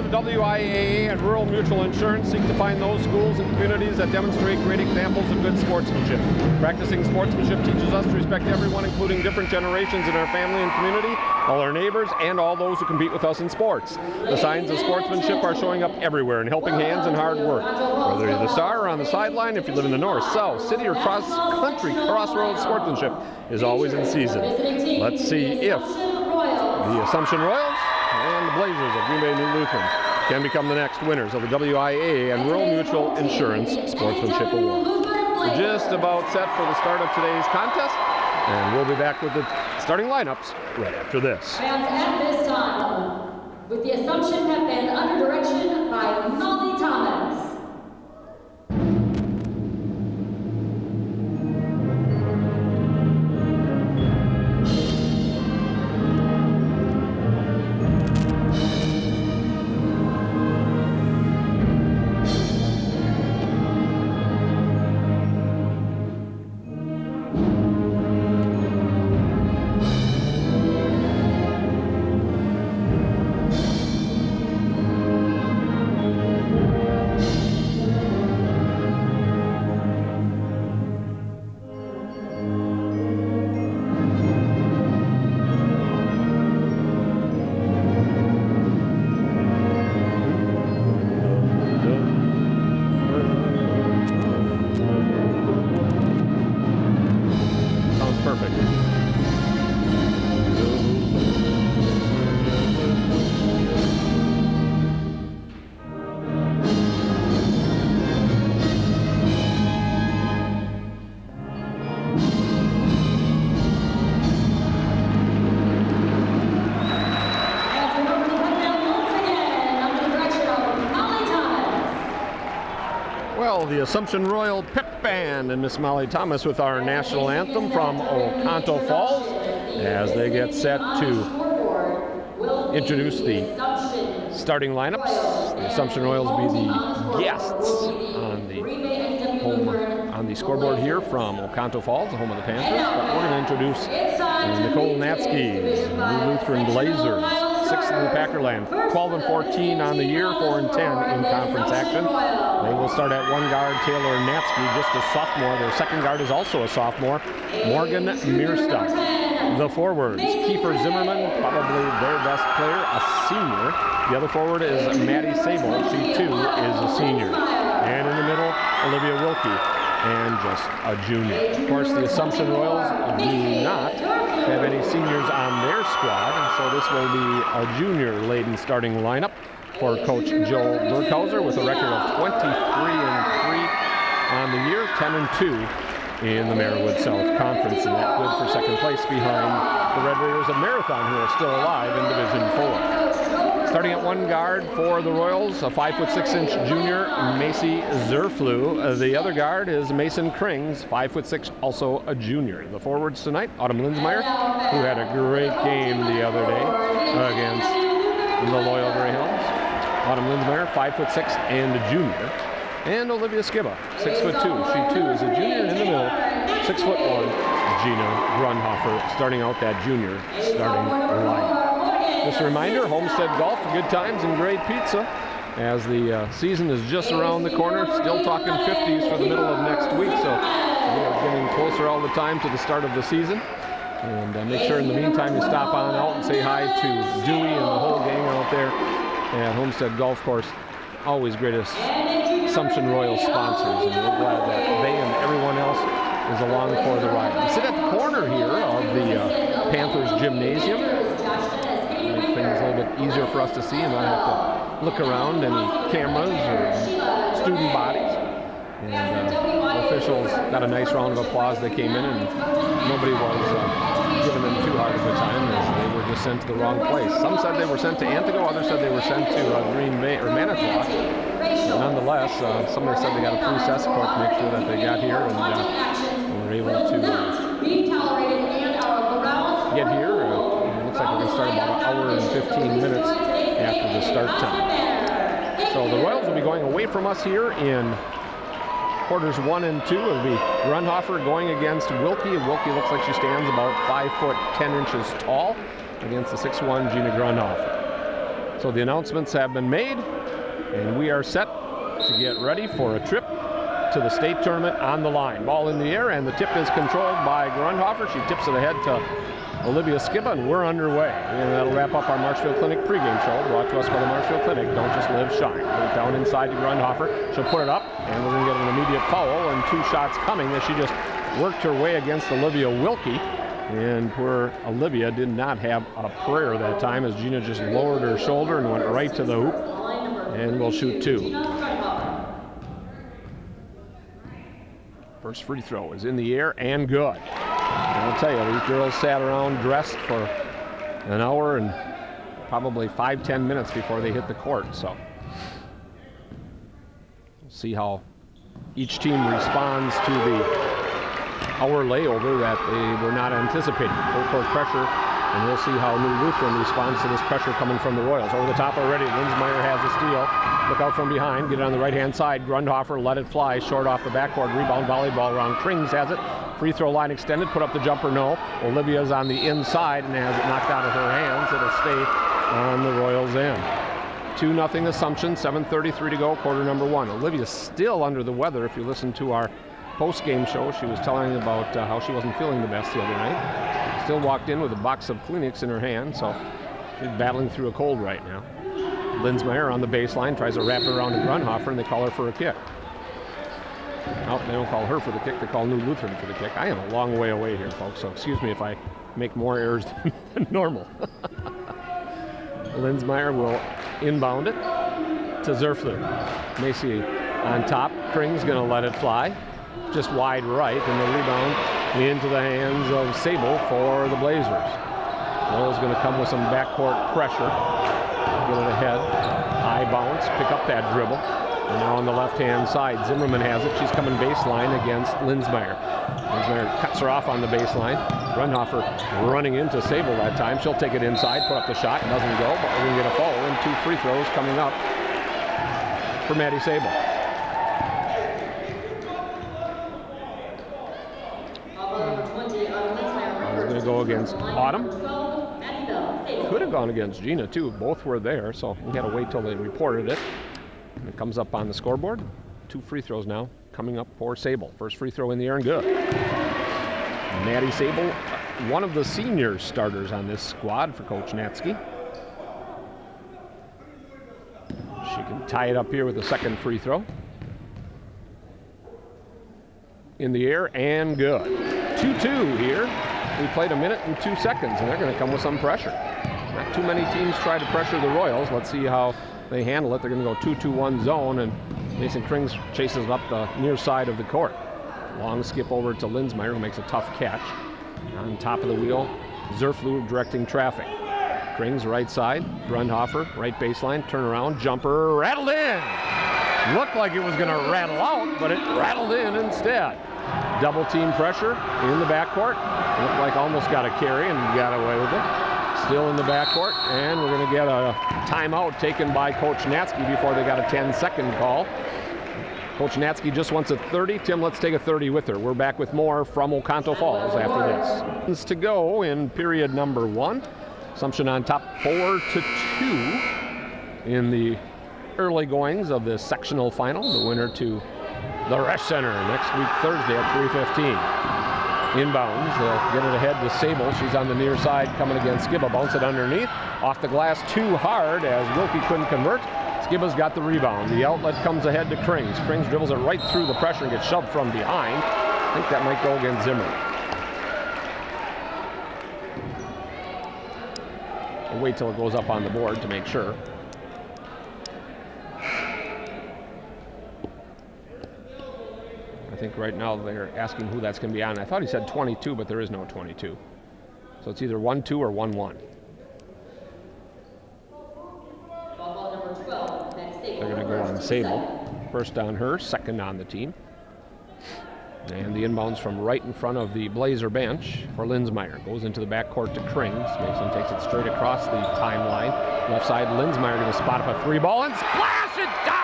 the WIAA and Rural Mutual Insurance seek to find those schools and communities that demonstrate great examples of good sportsmanship. Practicing sportsmanship teaches us to respect everyone, including different generations in our family and community, all our neighbors, and all those who compete with us in sports. The signs of sportsmanship are showing up everywhere in helping hands and hard work. Whether you're the star or on the sideline, if you live in the north, south, city, or cross-country, Crossroads sportsmanship is always in season. Let's see if the Assumption Royals and the Blazers of Green Bay N.E.W. Lutheran can become the next winners of the WIAA and Rural Mutual Insurance Sportsmanship Award. We're just about set for the start of today's contest, and we'll be back with the starting lineups right after this. Fans at this time, with the Assumption Pep Band under direction by Molly Thomas. The Assumption Royal Pep Band and Miss Molly Thomas with our national anthem from Oconto Falls as they get set to introduce the starting lineups. The Assumption Royals will be the guests on the scoreboard here from Oconto Falls, the home of the Panthers. But we're going to introduce Nicole Natsky's Lutheran Blazers, 6th in the Packerland, 12 and 14 on the year, 4 and 10 in conference action. They will start at one guard, Taylor Natsky, just a sophomore. Their second guard is also a sophomore, Morgan Meerstock. The forwards, Kiefer Zimmerman, probably their best player, a senior. The other forward is Maddie Sable. She too is a senior. And in the middle, Olivia Wilkie, and just a junior. Of course, the Assumption Royals do not have any seniors on their squad, and so this will be a junior-laden starting lineup for Coach Joel Burkhauser with a record of 23 and 3 on the year, 10 and 2 in the Marawood South Conference, and that good for second place behind the Red Raiders of Marathon, who are still alive in Division 4. Starting at one guard for the Royals, a 5'6" junior, Macy Zerflu. The other guard is Mason Krings, 5'6", also a junior. The forwards tonight, Autumn Linsmeyer, who had a great game the other day against the Loyal Greyhounds. Autumn Linsmeyer, 5'6" and a junior. And Olivia Skibba, 6'2". She too is a junior. In the middle, 6'1", Gina Grunhofer, starting out that junior starting lineup. Just a reminder, Homestead Golf, good times and great pizza, as the season is just around the corner. Still talking 50s for the middle of next week, so we are getting closer all the time to the start of the season. And make sure in the meantime you stop on out and say hi to Dewey and the whole gang out there at Homestead Golf Course. Always greatest Assumption Royal sponsors, and we're glad that they and everyone else is along for the ride. We sit at the corner here of the Panthers Gymnasium. Make things a little bit easier for us to see and not have to look around any cameras or student bodies. And the officials got a nice round of applause. They came in and nobody was giving them too hard of a time, as they were just sent to the wrong place. Some said they were sent to Antigo, others said they were sent to Green Bay or Manitowoc. But nonetheless, somebody said they got a police escort to make sure that they got here and were able to get here. It looks like we're going to start about an hour and 15 minutes after the start time. So the Royals will be going away from us here in quarters 1 and 2. It'll be Grunhofer going against Wilkie. Wilkie looks like she stands about 5'10" tall against the 6'1" Gina Grunhofer. So the announcements have been made, and we are set to get ready for a trip to the state tournament on the line. Ball in the air, and the tip is controlled by Grundhofer. She tips it ahead to Olivia Skiba, and we're underway. And that'll wrap up our Marshfield Clinic pregame show, brought to us by the Marshfield Clinic. Don't just live, shine. Put it down inside to Grundhofer. She'll put it up, and we're going to get an immediate foul, and 2 shots coming as she just worked her way against Olivia Wilkie. And poor Olivia did not have a prayer that time, as Gina just lowered her shoulder and went right to the hoop, and will shoot 2. First free throw is in the air and good. And I'll tell you, these girls sat around dressed for an hour and probably 5-10 minutes before they hit the court. So we'll see how each team responds to the hour layover that they were not anticipating. Full court pressure, and we'll see how New Lutheran responds to this pressure coming from the Royals. Over the top already, Linsmeyer has the steal. Look out from behind, get it on the right-hand side. Grundhofer let it fly, short off the backcourt. Rebound, volleyball around. Krings has it. Free throw line extended, put up the jumper, no. Olivia's on the inside and has it knocked out of her hands. It'll stay on the Royals' end. 2-0 Assumption, 7:33 to go, quarter number 1. Olivia's still under the weather. If you listen to our post-game show, she was telling about how she wasn't feeling the best the other night. Still walked in with a box of Kleenex in her hand, so she's battling through a cold right now. Linsmeyer on the baseline, tries to wrap it around to Grundhofer, and they call her for a kick. Oh, they don't call her for the kick, they call New Lutheran for the kick. I am a long way away here, folks, so excuse me if I make more errors than normal. Linsmeyer will inbound it to Zerfler. Macy on top, Kring's gonna let it fly. Just wide right, and the rebound into the hands of Sable for the Blazers. Royals going to come with some backcourt pressure. Get it ahead. High bounce, pick up that dribble. And now on the left-hand side, Zimmerman has it. She's coming baseline against Linsmeyer. Linsmeyer cuts her off on the baseline. Grundhofer running into Sable that time. She'll take it inside, put up the shot. Doesn't go, but we're going to get a foul. And 2 free throws coming up for Maddie Sable. Going to go against Autumn. Could have gone against Gina too. Both were there, so we had to wait till they reported it. And it comes up on the scoreboard. 2 free throws now coming up for Sable. First free throw in the air and good. Maddie Sable, one of the senior starters on this squad for Coach Natsky. She can tie it up here with the second free throw. In the air and good. 2-2 here. We played 1 minute and 2 seconds, and they're going to come with some pressure. Not too many teams try to pressure the Royals. Let's see how they handle it. They're going to go 2-2-1 zone, and Mason Krings chases it up the near side of the court. Long skip over to Linsmeyer, who makes a tough catch. On top of the wheel, Zerflu directing traffic. Krings right side, Grundhofer, right baseline, turn around, jumper, rattled in! Looked like it was going to rattle out, but it rattled in instead. Double team pressure in the backcourt. Looked like almost got a carry and got away with it. Still in the backcourt, and we're going to get a timeout taken by Coach Natsky before they got a 10-second call. Coach Natsky just wants a 30. Tim, let's take a 30 with her. We're back with more from Oconto Falls after this. To go in period number 1. Assumption on top 4-2 in the early goings of the sectional final. The winner to the Ruesch Center next week, Thursday at 3:15. Inbounds, they'll get it ahead to Sable. She's on the near side coming against Skiba. Bounce it underneath. Off the glass too hard as Wilkie couldn't convert. Skiba's got the rebound. The outlet comes ahead to Krings. Krings dribbles it right through the pressure and gets shoved from behind. I think that might go against Zimmerman. We'll wait till it goes up on the board to make sure. I think right now they're asking who that's going to be on. I thought he said 22, but there is no 22. So it's either 1-2 or 1-1. They're going to go on Sable. First on her, second on the team. And the inbounds from right in front of the Blazer bench for Linsmeyer. Goes into the backcourt to Krings. Mason takes it straight across the timeline. Left side, Linsmeyer going to spot up a 3-ball and splash it down!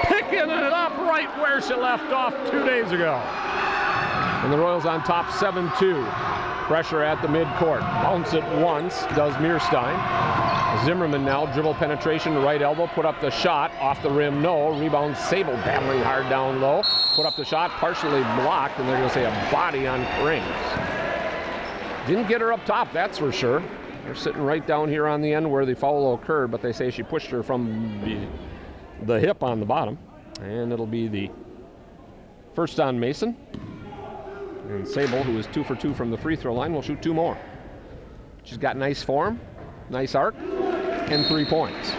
Picking it up right where she left off 2 days ago. And the Royals on top 7-2. Pressure at the midcourt. Bounce it once, does Mearstein. Zimmerman now, dribble penetration, right elbow, put up the shot, off the rim, no. Rebound, Sable battling hard down low. Put up the shot, partially blocked, and they're going to say a body on Krings. Didn't get her up top, that's for sure. They're sitting right down here on the end where the foul occurred, but they say she pushed her from the hip on the bottom. And it'll be the first on Mason. And Sable, who is 2 for 2 from the free throw line, will shoot 2 more. She's got nice form, nice arc, and 3 points.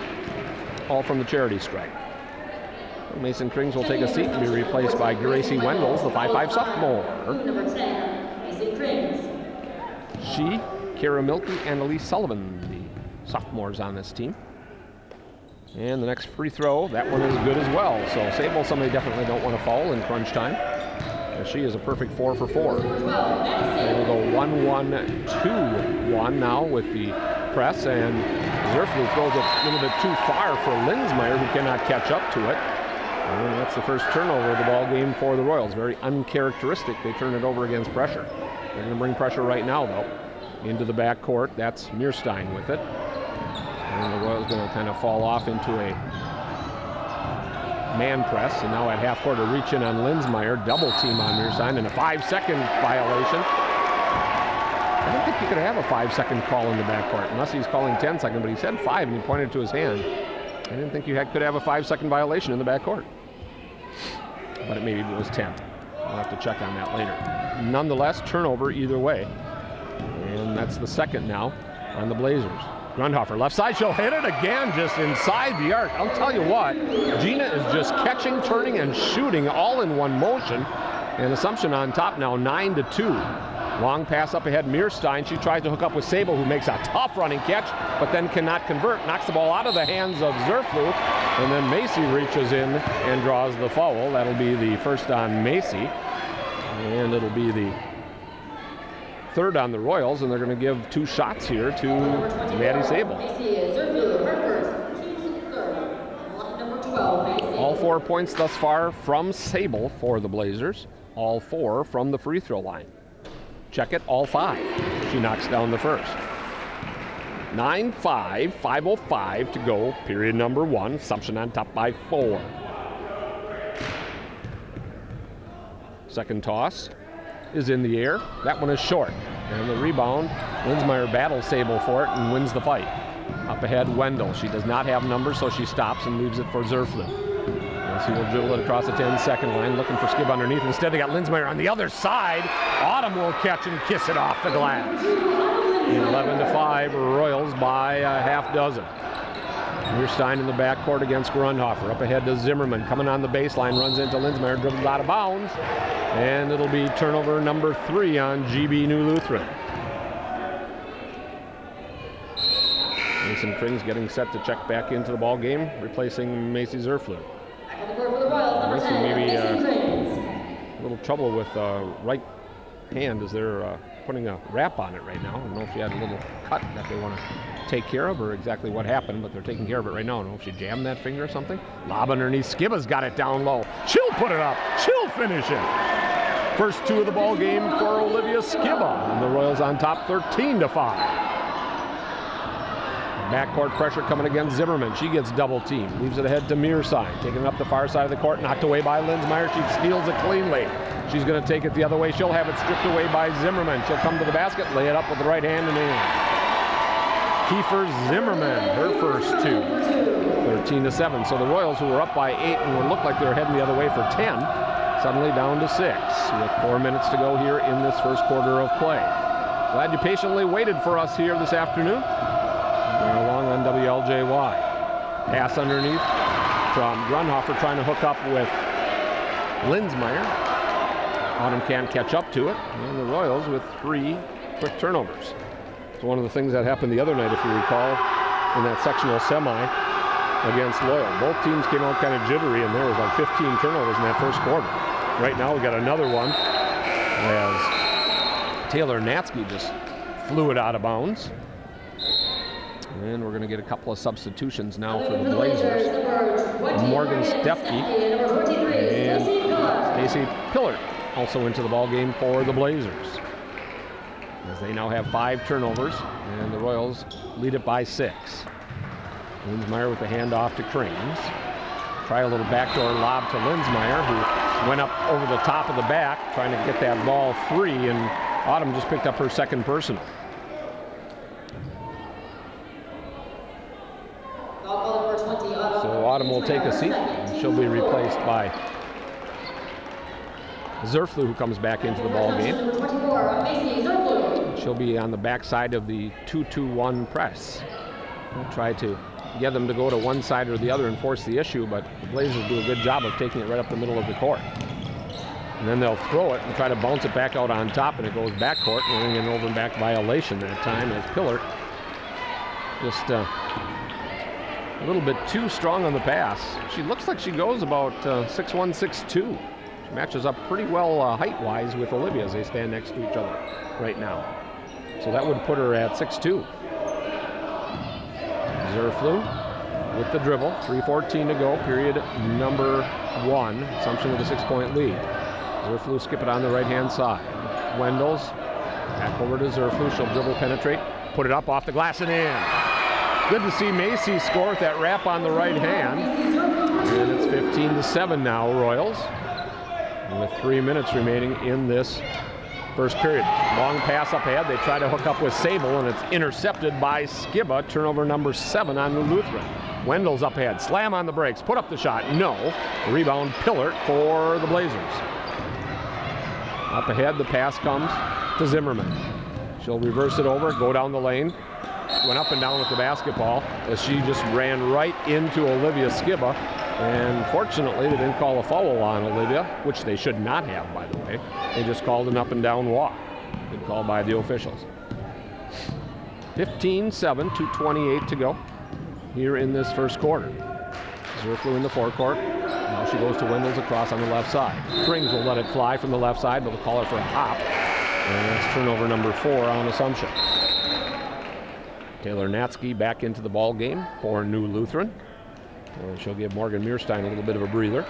All from the charity stripe. Mason Krings will take a seat and be replaced by Gracie Wendels, the 5'5" sophomore. Number 10, Mason Krings. She, Kara Milkey, and Elise Sullivan, the sophomores on this team. And the next free throw, that one is good as well. So Sable, somebody definitely don't want to foul in crunch time. And she is a perfect 4 for 4. They will go 1-1, 2-1 now with the press, and Zerflu throws it a little bit too far for Linsmeyer, who cannot catch up to it. And that's the first turnover of the ball game for the Royals. Very uncharacteristic. They turn it over against pressure. They're going to bring pressure right now, though, into the backcourt. That's Meerstein with it. And the Royals going to kind of fall off into a man press. And now at half court, a reach in on Linsmeyer, double team on Meerstein, and a 5-second violation. I don't think you could have a 5-second call in the backcourt, unless he's calling 10 seconds, but he said 5 and he pointed to his hand. I didn't think you could have a 5-second violation in the backcourt. But maybe it was 10. I'll have to check on that later. Nonetheless, turnover either way. And that's the second now on the Blazers. Grundhofer, left side, she'll hit it again, just inside the arc. I'll tell you what, Gina is just catching, turning, and shooting all in one motion. And Assumption on top now, 9-2. Long pass up ahead, Meerstein. She tries to hook up with Sable, who makes a tough running catch, but then cannot convert. Knocks the ball out of the hands of Zerflu, and then Macy reaches in and draws the foul. That'll be the first on Macy, and it'll be the third on the Royals, and they're going to give 2 shots here to Maddie Sable. All 4 points thus far from Sable for the Blazers. All 4 from the free throw line. Check it, all 5. She knocks down the first. 9-5, 5:05 to go, period number 1. Assumption on top by 4. Second toss is in the air. That one is short. And the rebound, Linsmeyer battles Sable for it and wins the fight. Up ahead, Wendell. She does not have numbers, so she stops and leaves it for Zerflu. He will dribble it across the 10-second line, looking for skip underneath. Instead, they got Linsmeyer on the other side. Autumn will catch and kiss it off the glass. 11-5, Royals by a half dozen. Meerstein in the backcourt against Grundhofer. Up ahead to Zimmerman, coming on the baseline, runs into Linsmeyer, dribbles out of bounds. And it'll be turnover number 3 on GB New Lutheran. Mason Krings getting set to check back into the ball game, replacing Macy Zerflu. Macy maybe a little trouble with right hand as they're putting a wrap on it right now. I don't know if she had a little cut that they want to take care of or exactly what happened, but they're taking care of it right now. I don't know if she jammed that finger or something. Lob underneath, Skiba's got it down low. She'll put it up, she'll finish it. First 2 of the ball game for Olivia Skiba, and the Royals on top 13-5. Backcourt pressure coming against Zimmerman. She gets double teamed. Leaves it ahead to Meerstein. Taking it up the far side of the court. Knocked away by Linsmeyer. She steals it cleanly. She's going to take it the other way. She'll have it stripped away by Zimmerman. She'll come to the basket, lay it up with the right hand and in. Kiefer Zimmerman, her first 2. 13-7. So the Royals, who were up by 8 and looked like they were heading the other way for 10, suddenly down to 6 with 4 minutes to go here in this first quarter of play. Glad you patiently waited for us here this afternoon. We're along on WLJY. Pass underneath from Grundhofer, trying to hook up with Linsmeyer. Autumn can't catch up to it. And the Royals with 3 quick turnovers. It's one of the things that happened the other night, if you recall, in that sectional semi against Loyal. Both teams came out kind of jittery, and there was like 15 turnovers in that first quarter. Right now we got another one as Taylor Natsky just flew it out of bounds. And we're going to get a couple of substitutions now for the Blazers. Morgan Stefke and Stacey Pillard also into the ball game for the Blazers, as they now have 5 turnovers, and the Royals lead it by 6. Linsmeyer with the handoff to Cranes. Try a little backdoor lob to Linsmeyer, who went up over the top of the back, trying to get that ball free, and Autumn just picked up her second personal. So Autumn will take a seat, and she'll be replaced by Zerflu, who comes back into the ball game. She'll be on the backside of the 2-2-1 press. We'll try to get them to go to one side or the other and force the issue, but the Blazers do a good job of taking it right up the middle of the court. And then they'll throw it and try to bounce it back out on top, and it goes backcourt, and an over and back violation that time as Pillard just a little bit too strong on the pass. She looks like she goes about 6'1", 6'2". She matches up pretty well height-wise with Olivia as they stand next to each other right now. So that would put her at 6'2". Zerflu with the dribble, 3:14 to go, period number 1. Assumption with a 6-point lead. Zerflu skip it on the right-hand side. Wendell's back over to Zerflu. She'll dribble, penetrate, put it up off the glass and in. Good to see Macy score with that wrap on the right hand. And it's 15-7 now, Royals, with 3 minutes remaining in this first period. Long pass up ahead. They try to hook up with Sable, and it's intercepted by Skiba. Turnover number 7 on New Lutheran. Wendell's up ahead. Slam on the brakes. Put up the shot. No. Rebound Pillard for the Blazers. Up ahead, the pass comes to Zimmerman. She'll reverse it over, go down the lane. Went up and down with the basketball as she just ran right into Olivia Skiba. And fortunately, they didn't call a foul on Olivia, which they should not have, by the way. They just called an up and down walk. Good call by the officials. 15-7, 2:28 to go here in this first quarter. Zerflu in the forecourt. Now she goes to Wendell's across on the left side. Springs will let it fly from the left side, but they'll call her for a hop. And that's turnover number 4 on Assumption. Taylor Natsky back into the ball game for New Lutheran. And she'll give Morgan Mearstein a little bit of a breather.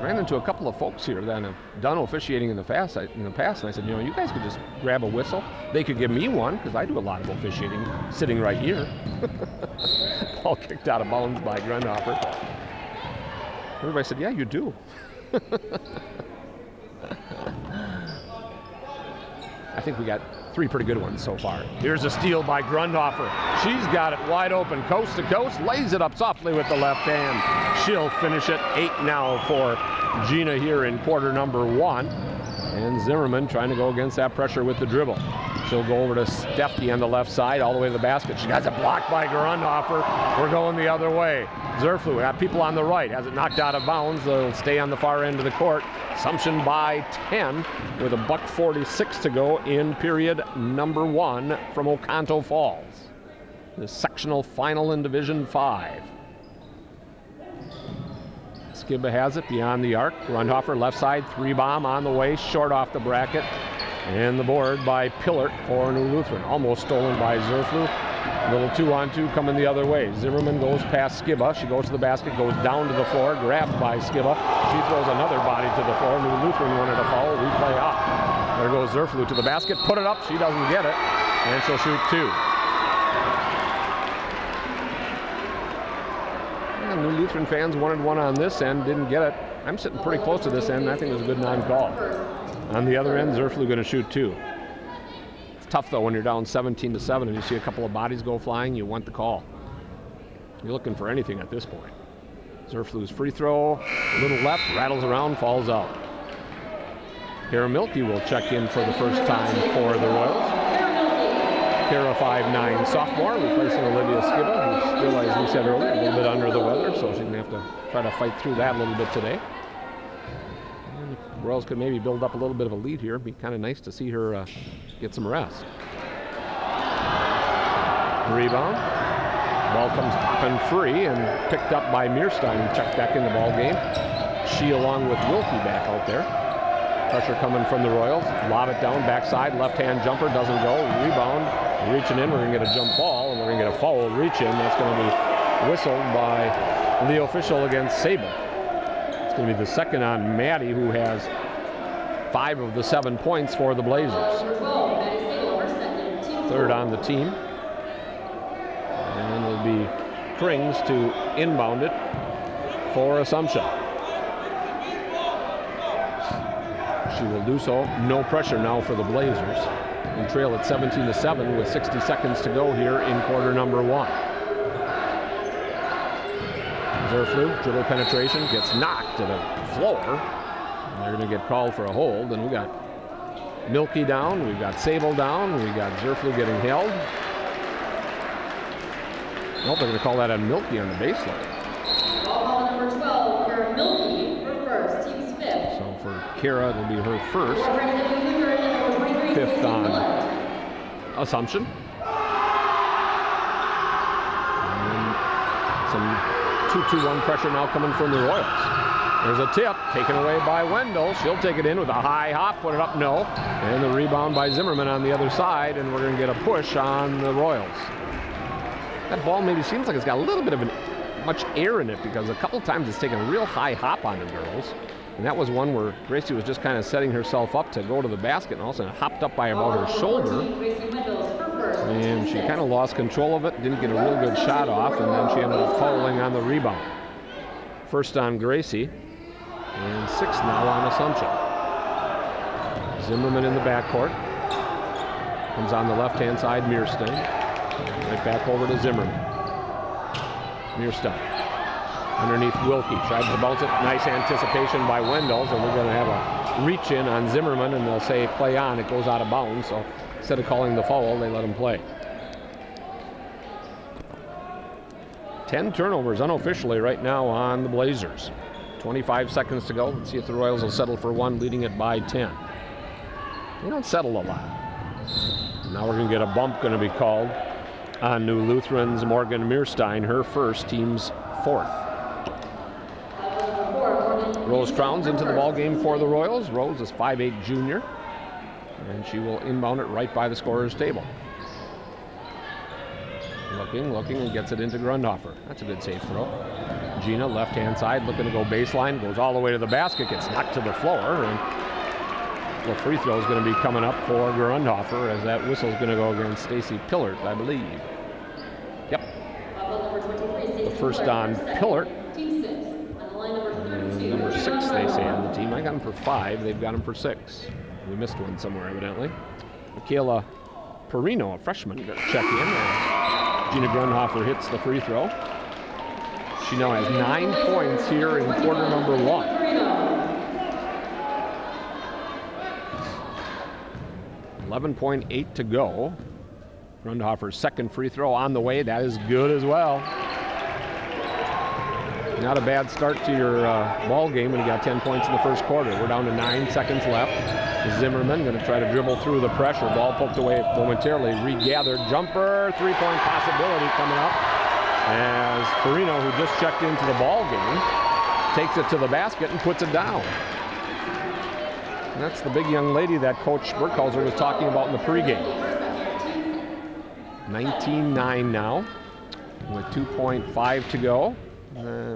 Ran into a couple of folks here that have done officiating in the past, and I said, you know, you guys could just grab a whistle. They could give me one, because I do a lot of officiating sitting right here. Ball kicked out of bounds by Grundhofer. Everybody said, yeah, you do. I think we got 3 pretty good ones so far. Here's a steal by Grundhofer. She's got it wide open, coast to coast, lays it up softly with the left hand. She'll finish it. 8 now for Gina here in quarter number 1. And Zimmerman trying to go against that pressure with the dribble. She'll go over to Stefke on the left side, all the way to the basket. She got it blocked by Grundhofer. We're going the other way. Zerflu got people on the right. Has it knocked out of bounds. They'll stay on the far end of the court. Assumption by 10 with a $1:46 to go in period number 1 from Oconto Falls. The sectional final in Division 5. Skiba has it beyond the arc. Grundhofer left side, 3-bomb on the way, short off the bracket. And the board by Pillard for New Lutheran. Almost stolen by Zerflu. A little 2-on-2 coming the other way. Zimmerman goes past Skiba. She goes to the basket, goes down to the floor, grabbed by Skiba. She throws another body to the floor. New Lutheran wanted a foul. Replay up. There goes Zerflu to the basket. Put it up. She doesn't get it. And she'll shoot 2. And New Lutheran fans wanted one on this end, didn't get it. I'm sitting pretty close to this end. I think it was a good non-call. On the other end, Zerflu going to shoot 2. It's tough, though, when you're down 17-7 and you see a couple of bodies go flying, you want the call. You're looking for anything at this point. Zerflu's free throw, a little left, rattles around, falls out. Kara Milkey will check in for the first time for the Royals. Kara, 5'9", sophomore, replacing Olivia Skiba, who's still, as we said earlier, a little bit under the weather, so she's going to have to try to fight through that a little bit today. Royals could maybe build up a little bit of a lead here. It'd be kind of nice to see her get some rest. Rebound. Ball comes popping free and picked up by Mearstein, who checked back in the ball game. She, along with Wilkie, back out there. Pressure coming from the Royals. Lob it down, backside, left-hand jumper, doesn't go. Rebound, reaching in. We're going to get a jump ball, and we're going to get a foul reach in. That's going to be whistled by the official against Sable. It's going to be the second on Maddie, who has 5 of the 7 points for the Blazers. Third on the team. Krings to inbound it for Assumption. She will do so. No pressure now for the Blazers. We trail at 17-7 with 60 seconds to go here in quarter number 1. Zerflu, dribble penetration, gets knocked to the floor. And they're going to get called for a hold. And we got Milky down, we've got Sable down, we got Zerflu getting held. Nope, they're going to call that on Milky on the baseline. Ball number 12, Kara Milky, her first, team's 5th. So for Kara, it'll be her first. 5th on Assumption. And some 2-2-1 pressure now coming from the Royals. There's a tip taken away by Wendell. She'll take it in with a high hop, put it up, no. And the rebound by Zimmerman on the other side, and we're going to get a push on the Royals. That ball maybe seems like it's got a little bit of much air in it, because a couple times it's taken a real high hop on the girls. And that was one where Gracie was just kind of setting herself up to go to the basket, and all of a sudden hopped up by about her shoulder. And she kind of lost control of it, didn't get a real good shot off, and then she ended up fouling on the rebound. First on Gracie, and 6 now on Assumption. Zimmerman in the backcourt. Comes on the left-hand side, Meerstein. Right back over to Zimmerman. Meerstein. Underneath Wilkie, tries to bounce it. Nice anticipation by Wendell, and we're going to have a reach in on Zimmerman, and they'll say play on. It goes out of bounds, so instead of calling the foul, they let him play. 10 turnovers unofficially right now on the Blazers. 25 seconds to go. Let's see if the Royals will settle for one, leading it by 10. They don't settle a lot. Now we're going to get a bump going to be called on New Lutheran's Morgan Meerstein, her first, team's 4th. Rose Crowns into the ball game for the Royals. Rose is 5'8" junior, and she will inbound it right by the scorer's table. Looking, and gets it into Grundhofer. That's a good safe throw. Gina, left-hand side, looking to go baseline, goes all the way to the basket, gets knocked to the floor, and the free throw is going to be coming up for Grundhofer, as that whistle is going to go against Stacy Pillard, I believe. Yep. The first on Pillard. And number 6, they say on the team. I got him for 5. They've got him for 6. We missed one somewhere, evidently. Michaela Perino, a freshman, got to check in. Gina Grundhofer hits the free throw. She now has 9 points here in quarter number 1. $11.8 to go. Grundhofer's second free throw on the way. That is good as well. Not a bad start to your ball game when you got 10 points in the first quarter. We're down to 9 seconds left. Zimmerman going to try to dribble through the pressure. Ball poked away momentarily. Regathered jumper. 3-point possibility coming up as Perino, who just checked into the ball game, takes it to the basket and puts it down. And that's the big young lady that Coach Burkhalter was talking about in the pregame. 19-9 now with 2.5 to go.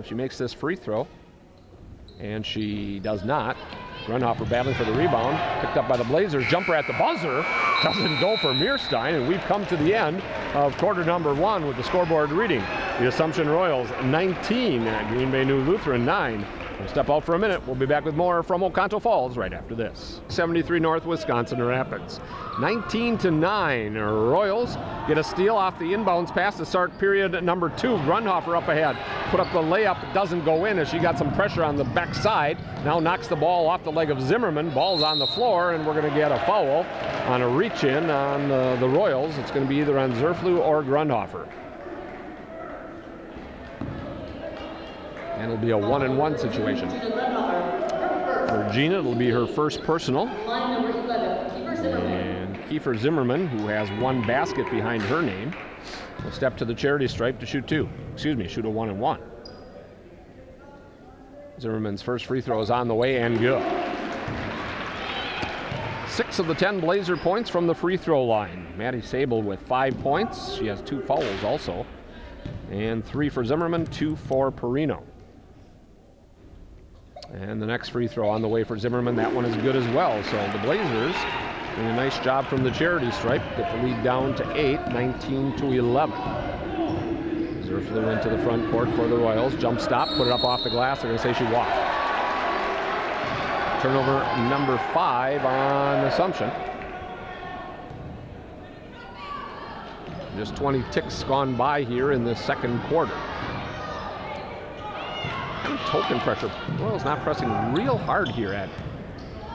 She makes this free throw, and she does not. Grundhofer battling for the rebound, picked up by the Blazers. Jumper at the buzzer, doesn't go for Meerstein, and we've come to the end of quarter number 1 with the scoreboard reading. The Assumption Royals 19, Green Bay New Lutheran 9. We'll step out for a minute. We'll be back with more from Oconto Falls right after this. 73 North Wisconsin Rapids. 19-9. Royals get a steal off the inbounds pass to start period number 2. Grundhofer up ahead. Put up the layup. It doesn't go in as she got some pressure on the backside. Now knocks the ball off the leg of Zimmerman. Ball's on the floor, and we're going to get a foul on a reach-in on the Royals. It's going to be either on Zerflu or Grundhofer. And it'll be a 1-and-1 situation. For Gina, it'll be her first personal. And Kiefer Zimmerman, who has 1 basket behind her name, will step to the charity stripe to shoot 2. Excuse me, shoot a 1-and-1. Zimmerman's first free throw is on the way and good. 6 of the 10 Blazer points from the free throw line. Maddie Sable with 5 points. She has 2 fouls also. And 3 for Zimmerman, 2 for Perino. And the next free throw on the way for Zimmerman. That one is good as well. So the Blazers doing a nice job from the charity stripe. Get the lead down to 8, 19-11. Zerflew into the front court for the Royals. Jump stop, put it up off the glass. They're going to say she walked. Turnover number 5 on Assumption. Just 20 ticks gone by here in the second quarter. Kind of token pressure. Royals not pressing real hard here at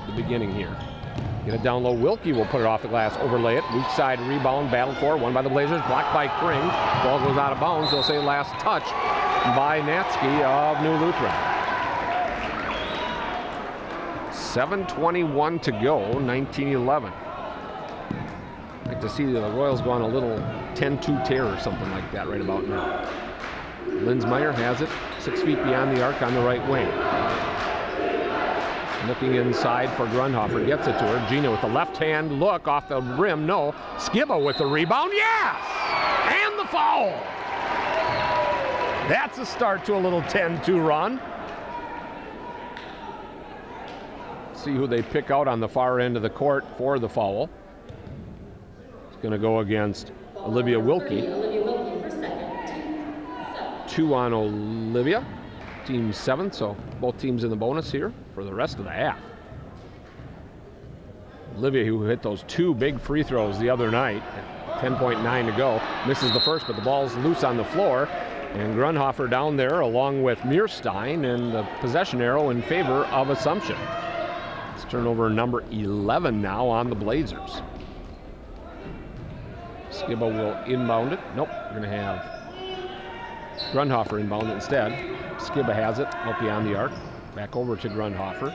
the beginning here. Get it down low. Wilkie will put it off the glass, overlay it. Weak side rebound, battled for, won by the Blazers, blocked by Krings. Ball goes out of bounds. They'll say last touch by Natsky of New Lutheran. 7:21 to go, 19-11. I'd like to see the Royals go on a little 10-2 tear or something like that right about now. Linsmeyer has it, 6 feet beyond the arc on the right wing. Looking inside for Grundhofer, gets it to her. Gina with the left-hand look off the rim, no. Skiba with the rebound, yes! And the foul! That's a start to a little 10-2 run. See who they pick out on the far end of the court for the foul. It's going to go against Olivia Wilkie. 2 on Olivia. Team 7, so both teams in the bonus here for the rest of the half. Olivia, who hit those 2 big free throws the other night, 10.9 to go, misses the first, but the ball's loose on the floor. And Grundhofer down there along with Meerstein, and the possession arrow in favor of Assumption. It's turnover number 11 now on the Blazers. Skiba will inbound it. Nope, we're going to have Grundhofer inbound it instead. Skiba has it, out beyond the arc. Back over to Grundhofer.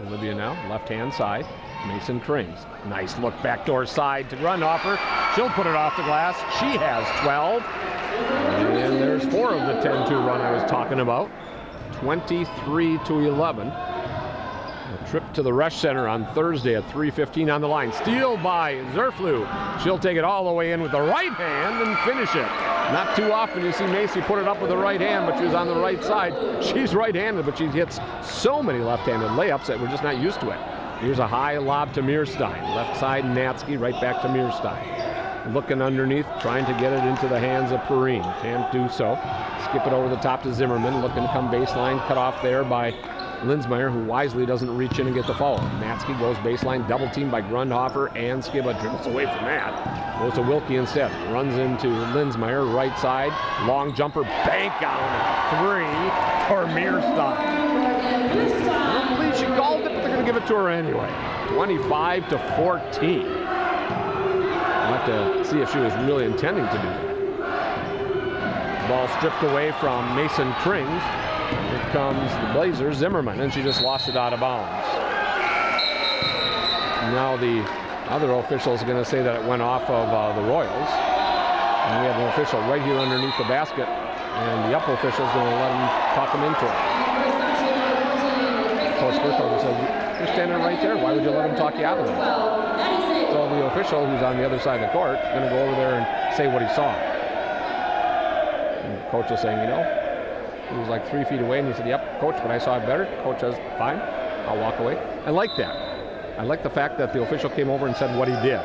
Olivia now, left-hand side. Mason Krings. Nice look backdoor side to Grundhofer. She'll put it off the glass. She has 12. And there's 4 of the 10-2 run I was talking about. 23-11. A trip to the Ruesch Center on Thursday at 3:15 on the line. Steal by Zerflew. She'll take it all the way in with the right hand and finish it. Not too often you see Macy put it up with the right hand, but she was on the right side. She's right-handed, but she hits so many left-handed layups that we're just not used to it. Here's a high lob to Meerstein. Left side, Natsky, right back to Meerstein. Looking underneath, trying to get it into the hands of Perrine. Can't do so. Skip it over the top to Zimmerman. Looking to come baseline, cut off there by Linsmeyer, who wisely doesn't reach in and get the foul. Natsky goes baseline, double teamed by Grundhofer, and Skiba dribbles away from that. Goes to Wilkie instead. Runs into Linsmeyer, right side. Long jumper, bank on 3 for Meerstein. I don't believe she called it, but they're going to give it to her anyway. 25-14. We'll have to see if she was really intending to do that. Ball stripped away from Mason Krings. Here comes the Blazers, Zimmerman, and she just lost it out of bounds. Now the other official is going to say that it went off of the Royals. And we have an official right here underneath the basket, and the up official is going to let him talk him into it. Coach Burkhardt said, "You're standing right there. Why would you let him talk you out of it?" So the official, who's on the other side of the court, is going to go over there and say what he saw. And the coach is saying, you know, he was like 3 feet away, and he said, "Yep, coach, but I saw it better." Coach says, "Fine, I'll walk away." I like that. I like the fact that the official came over and said what he did.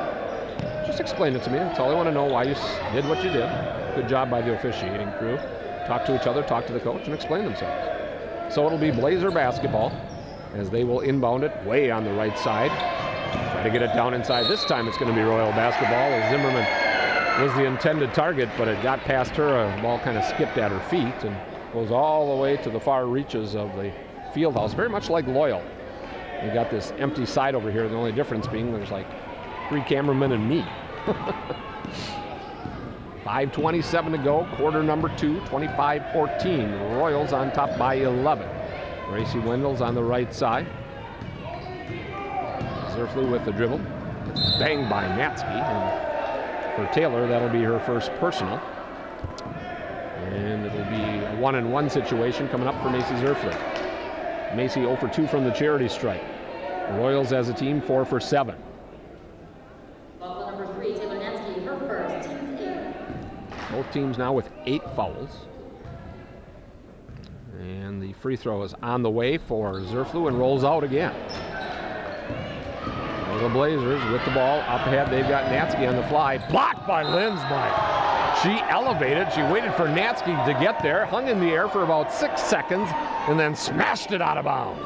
Just explain it to me. That's all I want to know, why you did what you did. Good job by the officiating crew. Talk to each other, talk to the coach, and explain themselves. So it'll be Blazer basketball as they will inbound it way on the right side. Try to get it down inside. This time it's going to be Royal basketball, as Zimmerman was the intended target, but it got past her. The ball kind of skipped at her feet and goes all the way to the far reaches of the field house, very much like Loyal. We got this empty side over here, the only difference being there's like 3 cameramen and me. 5:27 to go, quarter number 2, 25-14. Royals on top by 11. Gracie Wendell's on the right side. Zerflew with the dribble. It's banged by Natsky, and for Taylor, that'll be her first personal. And it'll be a 1-on-1 situation coming up for Macy Zerflew. Macy 0 for 2 from the charity stripe. The Royals as a team 4 for 7. Ball number 3, Taylor Natsky, her first. Team's 8. Both teams now with 8 fouls. And the free throw is on the way for Zerflew and rolls out again. The Blazers with the ball up ahead. They've got Natsky on the fly. Blocked by Linsmeyer. She elevated, she waited for Natsky to get there, hung in the air for about 6 seconds, and then smashed it out of bounds.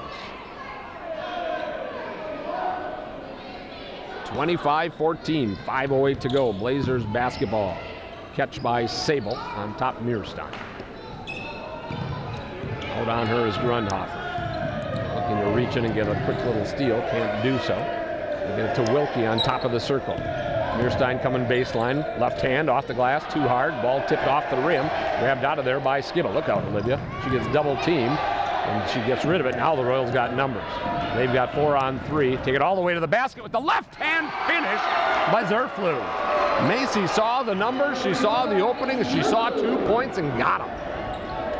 25-14, 5:08 to go. Blazers basketball. Catch by Sable on top Mearstein. Out on her is Grundhofer. Looking to reach in and get a quick little steal, can't do so. They get it to Wilkie on top of the circle. Mearstein coming baseline, left hand off the glass, too hard, ball tipped off the rim, grabbed out of there by Skibble. Look out, Olivia. She gets double teamed, and she gets rid of it. Now the Royals got numbers. They've got 4 on 3. Take it all the way to the basket with the left-hand finish by Zerflu. Macy saw the numbers, she saw the opening, she saw 2 points and got them.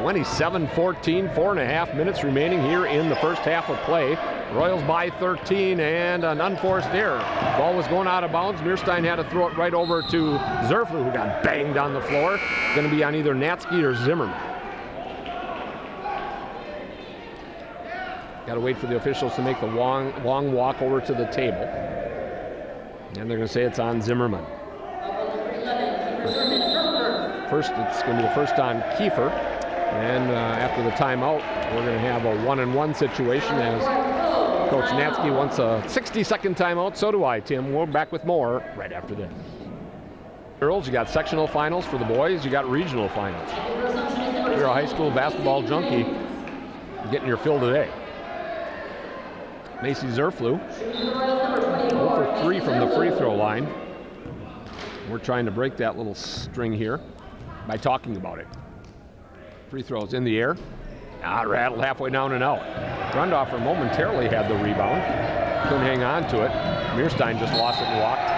27-14, 4.5 minutes remaining here in the first half of play. Royals by 13 and an unforced error. Ball was going out of bounds. Mearstein had to throw it right over to Zerflu, who got banged on the floor. Going to be on either Natsky or Zimmerman. Got to wait for the officials to make the long walk over to the table. And they're going to say it's on Zimmerman. First, it's going to be the first on Kiefer. And after the timeout, we're going to have a 1-and-1 situation as Coach Natsky wants a 60-second timeout. So do I, Tim. We're back with more right after this. Girls, you got sectional finals for the boys. You got regional finals. If you're a high school basketball junkie, you're getting your fill today. Macy Zerflu, 0 for 3 from the free throw line. We're trying to break that little string here by talking about it. Free throws in the air. Rattled halfway down and out. Grundhofer momentarily had the rebound. Couldn't hang on to it. Mearstein just lost it and walked.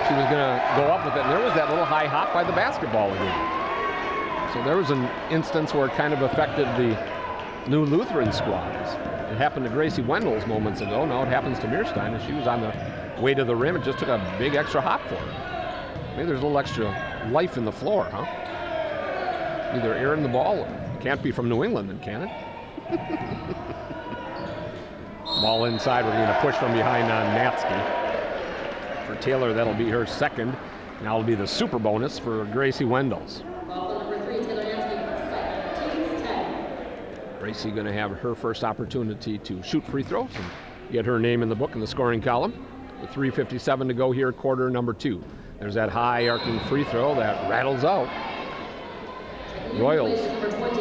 She was going to go up with it, and there was that little high hop by the basketball again. So there was an instance where it kind of affected the new Lutheran squads. It happened to Gracie Wendell's moments ago. Now it happens to Mearstein, and she was on the way to the rim. It just took a big extra hop for her. Maybe there's a little extra life in the floor, huh? Either airing the ball, it can't be from New England then, can it? Ball inside, we're going to push from behind on Natsky. For Taylor, that'll be her second. Now it'll be the super bonus for Gracie Wendell's. Gracie going to have her first opportunity to shoot free throws and get her name in the book in the scoring column. With 3:57 to go here, quarter number 2. There's that high arcing free throw that rattles out. Royals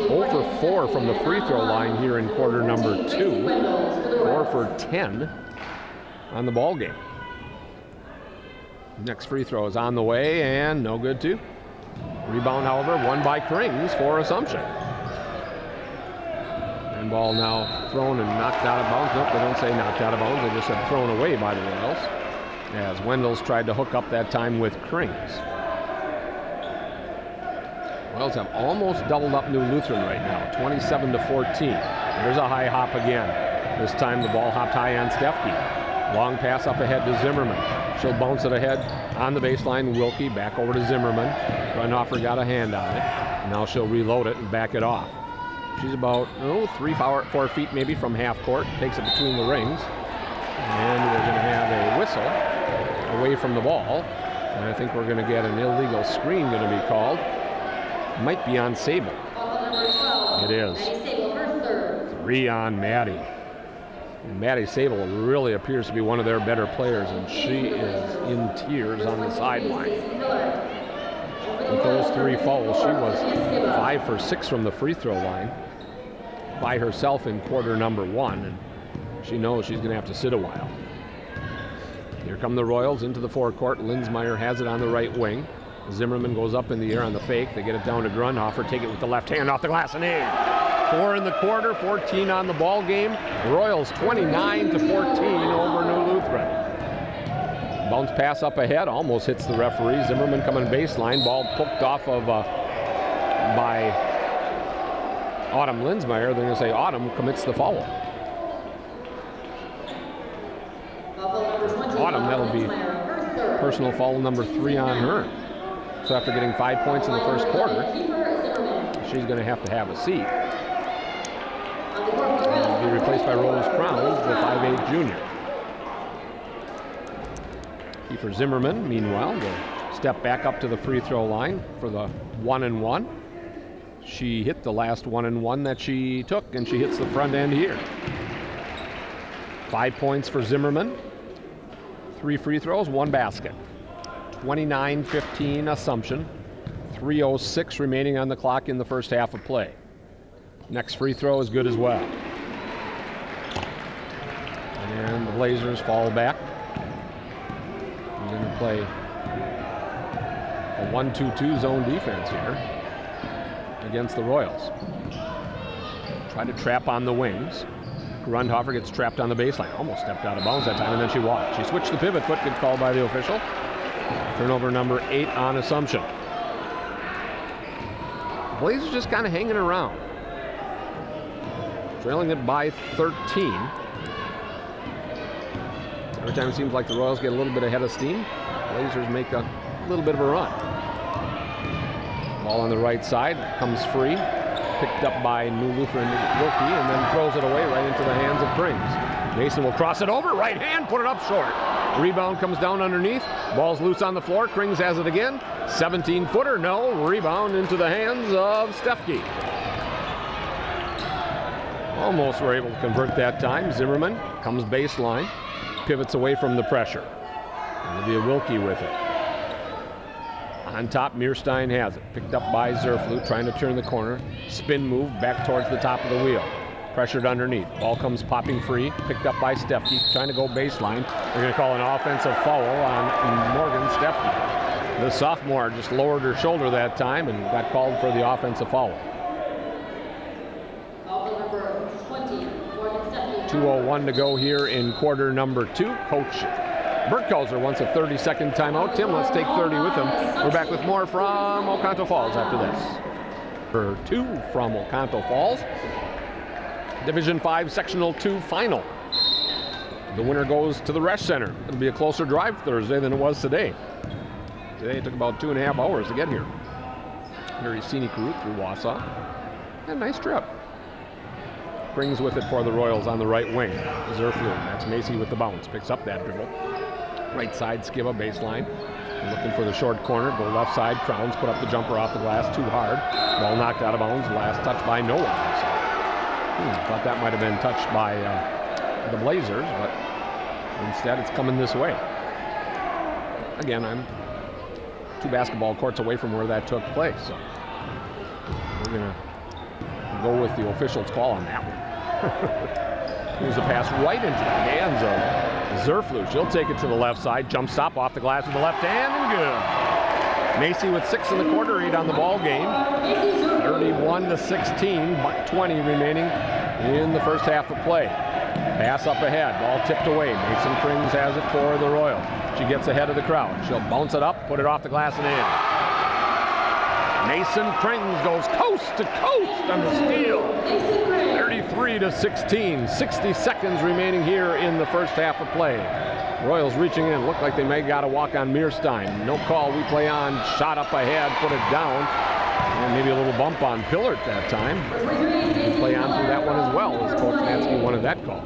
0 for 4 from the free throw line here in quarter number 2. 4 for 10 on the ball game. Next free throw is on the way and no good too. Rebound, however, won by Krings for Assumption. And ball now thrown and knocked out of bounds. Nope, they don't say knocked out of bounds. They just said thrown away by the Royals. As Wendell's tried to hook up that time with Krings. Royals have almost doubled up New Lutheran right now, 27-14. There's a high hop again. This time the ball hopped high on Stefke. Long pass up ahead to Zimmerman. She'll bounce it ahead on the baseline. Wilkie back over to Zimmerman. Grundhofer got a hand on it. Now she'll reload it and back it off. She's about 3-4 feet maybe from half court. Takes it between the rings. And we're going to have a whistle away from the ball. And I think we're going to get an illegal screen going to be called. Might be on Sable. It is. 3 on Maddie. And Maddie Sable really appears to be one of their better players, and she is in tears on the sideline. With those 3 fouls, she was 5 for 6 from the free throw line by herself in quarter number 1, and she knows she's going to have to sit a while. Here come the Royals into the forecourt. Linsmeyer has it on the right wing. Zimmerman goes up in the air on the fake. They get it down to Grundhofer. Take it with the left hand off the glass and in. 4 in the quarter, 14 on the ball game. Royals 29-14 over New Lutheran. Bounce pass up ahead, almost hits the referee. Zimmerman coming baseline. Ball poked off of by Autumn Linsmeyer. They're going to say Autumn commits the foul. Autumn, that'll be personal foul number 3 on her. So after getting 5 points in the first quarter, she's going to have a seat. And be replaced by Rose Crowns, the 5'8 junior. Kiefer Zimmerman, meanwhile, the step back up to the free throw line for the 1-and-1. She hit the last 1-and-1 that she took, and she hits the front end here. 5 points for Zimmerman. 3 free throws, 1 basket. 29-15 Assumption. 3:06 remaining on the clock in the first half of play. Next free throw is good as well. And the Blazers fall back. We're going to play a 1-2-2 zone defense here against the Royals. Try to trap on the wings. Grundhofer gets trapped on the baseline. Almost stepped out of bounds that time, and then she walked. She switched the pivot foot. Good call by the official. Turnover number 8 on Assumption. The Blazers just kind of hanging around. Trailing it by 13. Every time it seems like the Royals get a little bit ahead of steam, Blazers make a little bit of a run. Ball on the right side, comes free. Picked up by New Lutheran Wilkie, and then throws it away right into the hands of Krings. Mason will cross it over, right hand, put it up short. Rebound comes down underneath. Ball's loose on the floor. Krings has it again. 17-footer, no. Rebound into the hands of Stefke. Almost were able to convert that time. Zimmerman comes baseline, pivots away from the pressure. It'll be a Wilkie with it. On top, Meerstein has it. Picked up by Zerflu, trying to turn the corner. Spin move back towards the top of the wheel. Pressured underneath. Ball comes popping free. Picked up by Stefke, trying to go baseline. They're going to call an offensive foul on Morgan Stefke. The sophomore just lowered her shoulder that time and got called for the offensive foul. 2:01 to go here in quarter number 2. Coach Burkhauser wants a 30-second timeout. Tim, let's take 30 with him. We're back with more from Oconto Falls after this. For 2 from Oconto Falls. Division 5 Sectional 2 final. The winner goes to the Ruesch Center. It'll be a closer drive Thursday than it was today. Today it took about 2.5 hours to get here. Very scenic route through Wausau. And a nice trip. Brings with it for the Royals on the right wing. Zerflu, that's Macy with the bounce. Picks up that dribble. Right side, Skiba, baseline. Looking for the short corner. Go left side. Crowns put up the jumper off the glass too hard. Ball knocked out of bounds. Last touch by no one. Thought that might have been touched by the Blazers, but instead it's coming this way. Again, I'm 2 basketball courts away from where that took place, so we're going to go with the official's call on that one. Here's a pass right into the hands of Zerflu. She'll take it to the left side. Jump stop off the glass with the left hand, and good. Macy with 6 in the quarter, 8 on the ball game. 31-16, but 20 remaining in the first half of play. Pass up ahead, ball tipped away. Mason Krings has it for the Royals. She gets ahead of the crowd. She'll bounce it up, put it off the glass and in. Mason Krings goes coast to coast on the steal. 33-16, 60 seconds remaining here in the first half of play. Royals reaching in, look like they may got a walk on Meerstein. No call, we play on, shot up ahead, put it down. And maybe a little bump on Pillard that time. We play on through that one as well, as Coach Nansky wanted that call.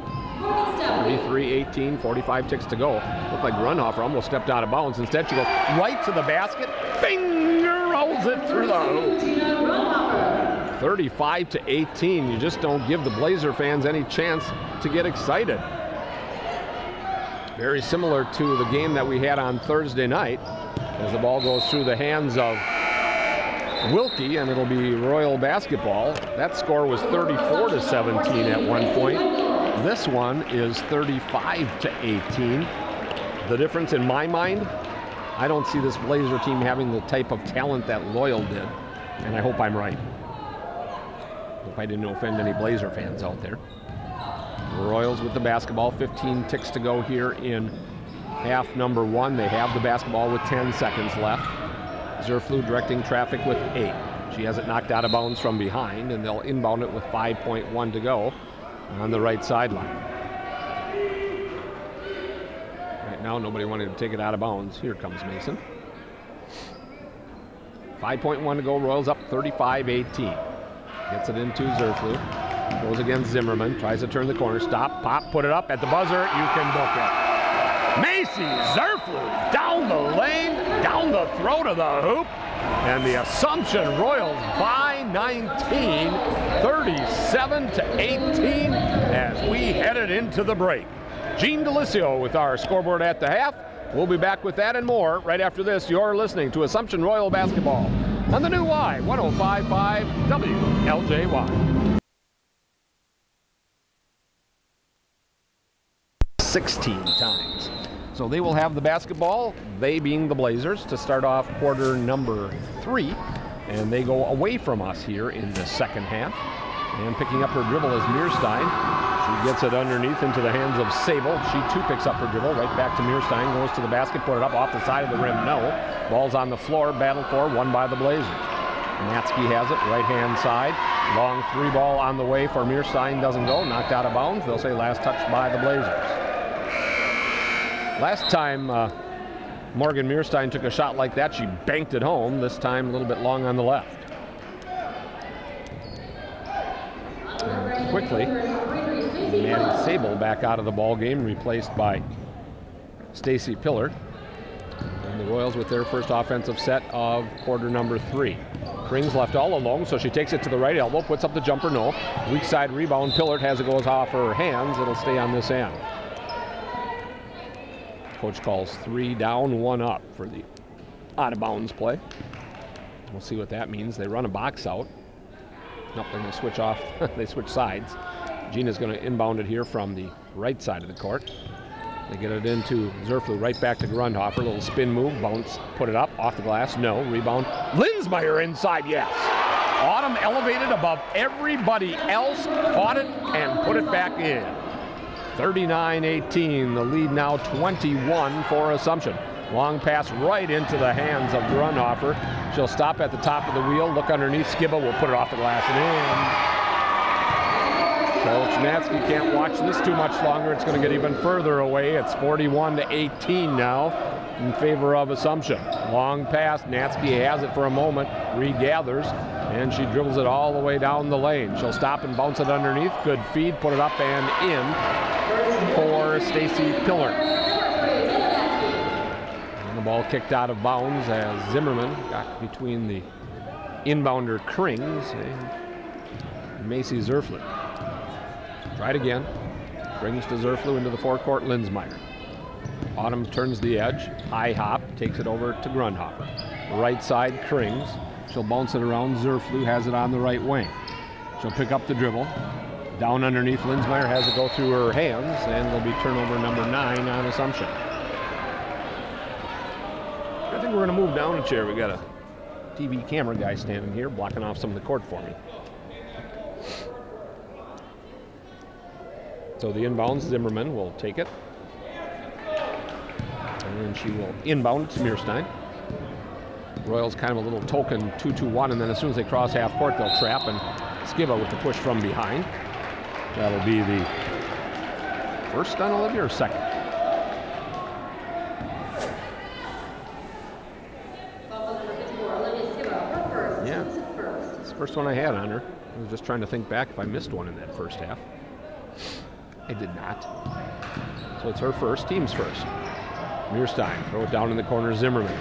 33-18, 45 ticks to go. Looked like Grundhofer almost stepped out of bounds. Instead, she goes right to the basket. Finger rolls it through the hoop. 35-18. You just don't give the Blazer fans any chance to get excited. Very similar to the game that we had on Thursday night, as the ball goes through the hands of Wilkie, and it'll be Royal basketball. That score was 34-17 at one point. This one is 35-18. The difference in my mind, I don't see this Blazer team having the type of talent that Loyal did, and I hope I'm right. Hope I didn't offend any Blazer fans out there. The Royals with the basketball, 15 ticks to go here in half number 1. They have the basketball with 10 seconds left. Zerflu directing traffic with 8. She has it knocked out of bounds from behind, and they'll inbound it with 5.1 to go on the right sideline. Right now, nobody wanted to take it out of bounds. Here comes Mason. 5.1 to go. Royals up 35-18. Gets it into Zerflu. Goes against Zimmerman. Tries to turn the corner. Stop, pop, put it up at the buzzer. You can book it. Macy Zerflu down the lane. down the throat of the hoop. And the Assumption Royals by 19, 37-18 as we headed into the break. Gene Delisio with our scoreboard at the half. We'll be back with that and more right after this. You're listening to Assumption Royal Basketball on the new Y 105.5 WLJY. 16 times. So they will have the basketball, they being the Blazers, to start off quarter number 3. And they go away from us here in the second half. And picking up her dribble is Mearstein. She gets it underneath into the hands of Sable. She too picks up her dribble, right back to Mearstein, goes to the basket, put it up off the side of the rim, no. Ball's on the floor, battled for, won by the Blazers. Natsky has it, right-hand side. Long 3 ball on the way for Mearstein, doesn't go, knocked out of bounds. They'll say last touch by the Blazers. Last time Morgan Mearstein took a shot like that, she banked it home, this time a little bit long on the left. And quickly, Maddie Sable back out of the ball game, replaced by Stacy Pillard. And the Royals with their first offensive set of quarter number 3. Krings left all alone, so she takes it to the right elbow, puts up the jumper, no. Weak side rebound, Pillard has it, goes off her hands, it'll stay on this end. Coach calls 3 down, 1 up for the out-of-bounds play. We'll see what that means. They run a box out. Nope, they're going to switch off. They switch sides. Gina's going to inbound it here from the right side of the court. They get it into Zerflu, right back to Grundhofer. Little spin move, bounce, put it up, off the glass, no. Rebound, Linsmeyer inside, yes. Autumn elevated above everybody else, caught it, and put it back in. 39-18, the lead now 21 for Assumption. Long pass right into the hands of Grundhofer. She'll stop at the top of the wheel, look underneath, Skiba will put it off the glass and in. Coach Natsky can't watch this too much longer. It's going to get even further away. It's 41-18 now in favor of Assumption. Long pass, Natsky has it for a moment, regathers, and she dribbles it all the way down the lane. She'll stop and bounce it underneath. Good feed, put it up and in for Stacy Pillard. And the ball kicked out of bounds as Zimmerman got between the inbounder Krings and Macy Zerflu. Tried again. Brings to Zerflu into the forecourt, Linsmeyer. Autumn turns the edge, high hop, takes it over to Grundhofer. Right side, Krings. She'll bounce it around, Zerflu has it on the right wing. She'll pick up the dribble. Down underneath, Linsmeyer has it go through her hands, and it'll be turnover number 9 on Assumption. I think we're going to move down a chair. We got a TV camera guy standing here blocking off some of the court for me. So the inbounds, Zimmerman will take it. And then she will inbound it to Mearstein. Royals kind of a little token 2-2-1, and then as soon as they cross half court, they'll trap, and Skiba with the push from behind. That'll be the first on Olivia or second? Yeah, it's the first one I had on her. I was just trying to think back if I missed one in that first half. I did not. So it's her first, team's first. Mearstein, throw it down in the corner, Zimmerman.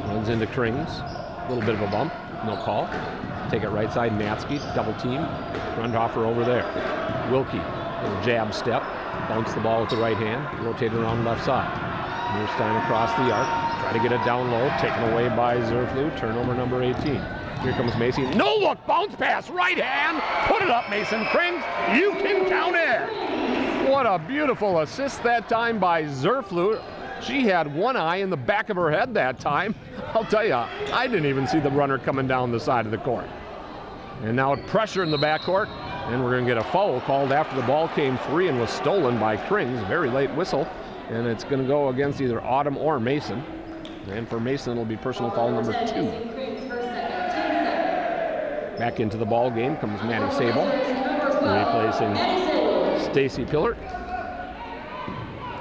Runs into Krings, a little bit of a bump, no call. Take it right side, Natsky, double team. Grundhofer over there. Wilkie, little jab step, bounce the ball with the right hand, rotate it around left side. Mearstein across the arc, try to get it down low, taken away by Zerflu, turnover number 18. Here comes Macy, no look, bounce pass, right hand, put it up Mason Krings, you can count it! What a beautiful assist that time by Zerflu. She had one eye in the back of her head that time. I'll tell you, I didn't even see the runner coming down the side of the court. And now pressure in the backcourt, and we're going to get a foul called after the ball came free and was stolen by Krings. Very late whistle, and it's going to go against either Autumn or Mason. And for Mason, it'll be personal foul number 2. Back into the ball game comes Maddie Sable, replacing Stacy Pillard.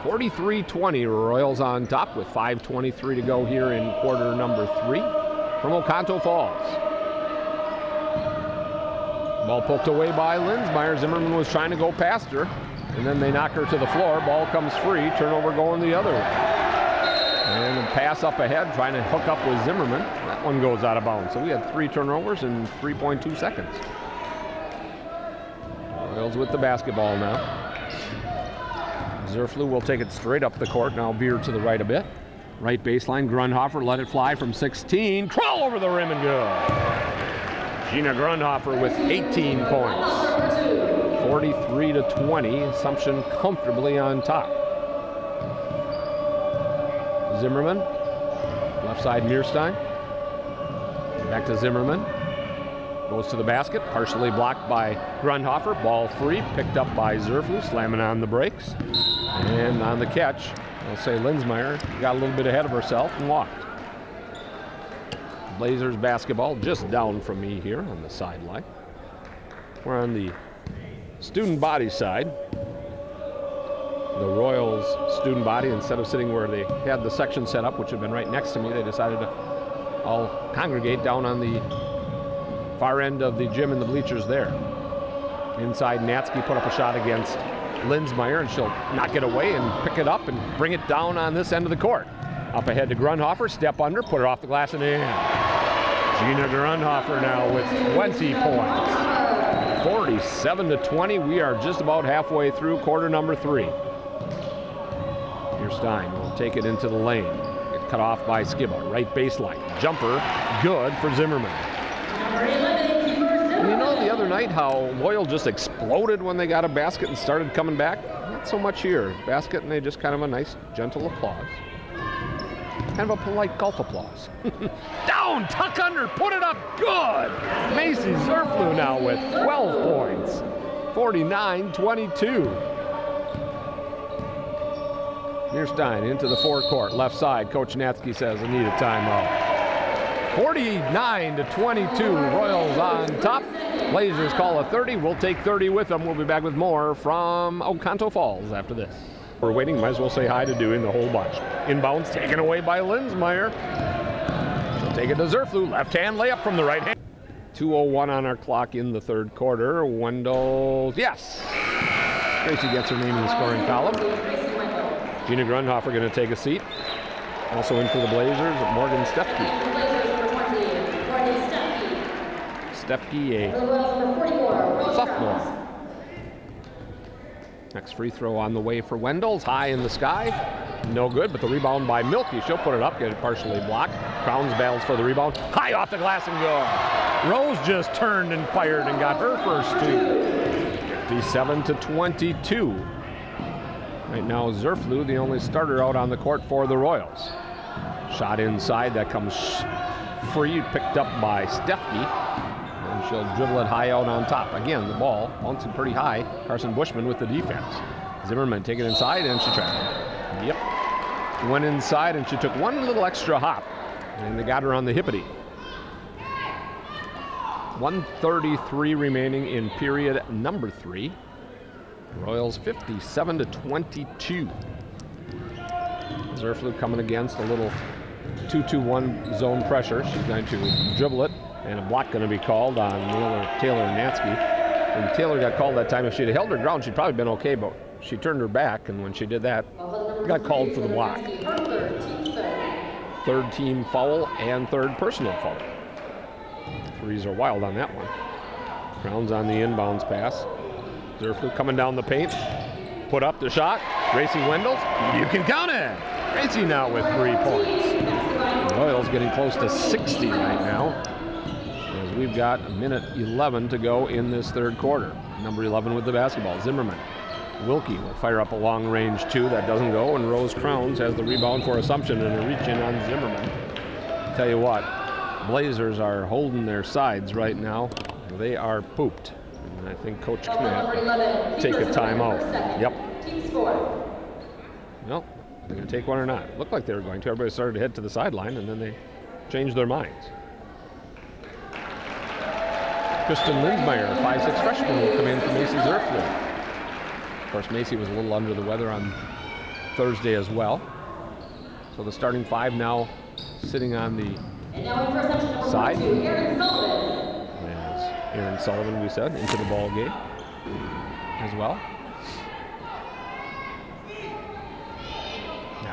43-20, Royals on top with 5:23 to go here in quarter number 3 from Oconto Falls. Ball poked away by Linsmeyer. Zimmerman was trying to go past her, and then they knock her to the floor. Ball comes free, turnover going the other way. And a pass up ahead, trying to hook up with Zimmerman. That one goes out of bounds. So we had 3 turnovers in 3.2 seconds. Royals with the basketball now. Zerflu will take it straight up the court, now veer to the right a bit. Right baseline, Grundhofer let it fly from 16. Crawl over the rim and good. Gina Grundhofer with 18 points. 43-20, Assumption comfortably on top. Zimmerman, left side Mearstein. Back to Zimmerman. Goes to the basket, partially blocked by Grundhofer. Ball free, picked up by Zerflu, slamming on the brakes. And on the catch, I'll say Linsmeyer got a little bit ahead of herself and walked. Blazers basketball just down from me here on the sideline. We're on the student body side. The Royals student body, instead of sitting where they had the section set up, which had been right next to me, they decided to all congregate down on the far end of the gym and the bleachers there. Inside, Natsky put up a shot against Linsmeyer, and she'll knock it away and pick it up and bring it down on this end of the court. Up ahead to Grundhofer, step under, put it off the glass and in. Gina Grundhofer now with 20 points. 47-20, we are just about halfway through quarter number 3. Here's Stein, will take it into the lane. Get cut off by Skiba, right baseline. Jumper, good for Zimmerman. And you know the other night how Loyal just exploded when they got a basket and started coming back? Not so much here. Basket and they just kind of a nice, gentle applause. Kind of a polite golf applause. Down, tuck under, put it up, good! Macy Zerflu now with 12 points. 49-22. Mearstein into the forecourt, left side. Coach Natsky says, I need a timeout. 49-22, Royals on top. Blazers call a 30. We'll take 30 with them. We'll be back with more from Oconto Falls after this. We're waiting, might as well say hi to doing the whole bunch. Inbounds taken away by Linsmeyer. She'll take it to Zerflu. Left hand layup from the right hand. 2:01 on our clock in the third quarter. Wendell, yes. Gracie gets her name in the scoring column. Gina Grundhofer going to take a seat. Also in for the Blazers, Morgan Stepke. Stepke, a sophomore. Next free throw on the way for Wendell's, high in the sky. No good, but the rebound by Milky. She'll put it up, get it partially blocked. Crowns battles for the rebound. High off the glass and go. Rose just turned and fired and got her first 2. 57-22. Right now, Zerflu, the only starter out on the court for the Royals. Shot inside, that comes free, picked up by Stefke. And she'll dribble it high out on top. Again, the ball bouncing pretty high. Carson Bushman with the defense. Zimmerman take it inside and she trapped it. Yep. Went inside and she took one little extra hop. And they got her on the hippity. 1:33 remaining in period number 3. Royals 57-22. Zerflu coming against a little 2-2-1 zone pressure. She's going to dribble it, and a block going to be called on Taylor Natsky. When Taylor got called that time, if she'd held her ground, she'd probably been okay, but she turned her back, and when she did that, got called for the block. Third team foul and third personal foul. Threes are wild on that one. Crowns on the inbounds pass. Zerflu coming down the paint. Put up the shot. Gracie Wendell, you can count it. Gracie now with 3 points. The Royals getting close to 60 right now, as we've got a minute 11 to go in this third quarter. Number 11 with the basketball, Zimmerman. Wilkie will fire up a long range 2. That doesn't go, and Rose Crowns has the rebound for Assumption and a reach in on Zimmerman. Tell you what, Blazers are holding their sides right now. They are pooped. And I think Coach Knapp take a timeout. Yep. Well, they're going to take one or not. Looked like they were going to. Everybody started to head to the sideline, and then they changed their minds. Kristen Linsmeyer, 5'6" freshman, will come in for Macy Zerflu. Of course, Macy was a little under the weather on Thursday as well. So the starting 5 now sitting on the side. Aaron Sullivan, we said, into the ball game as well.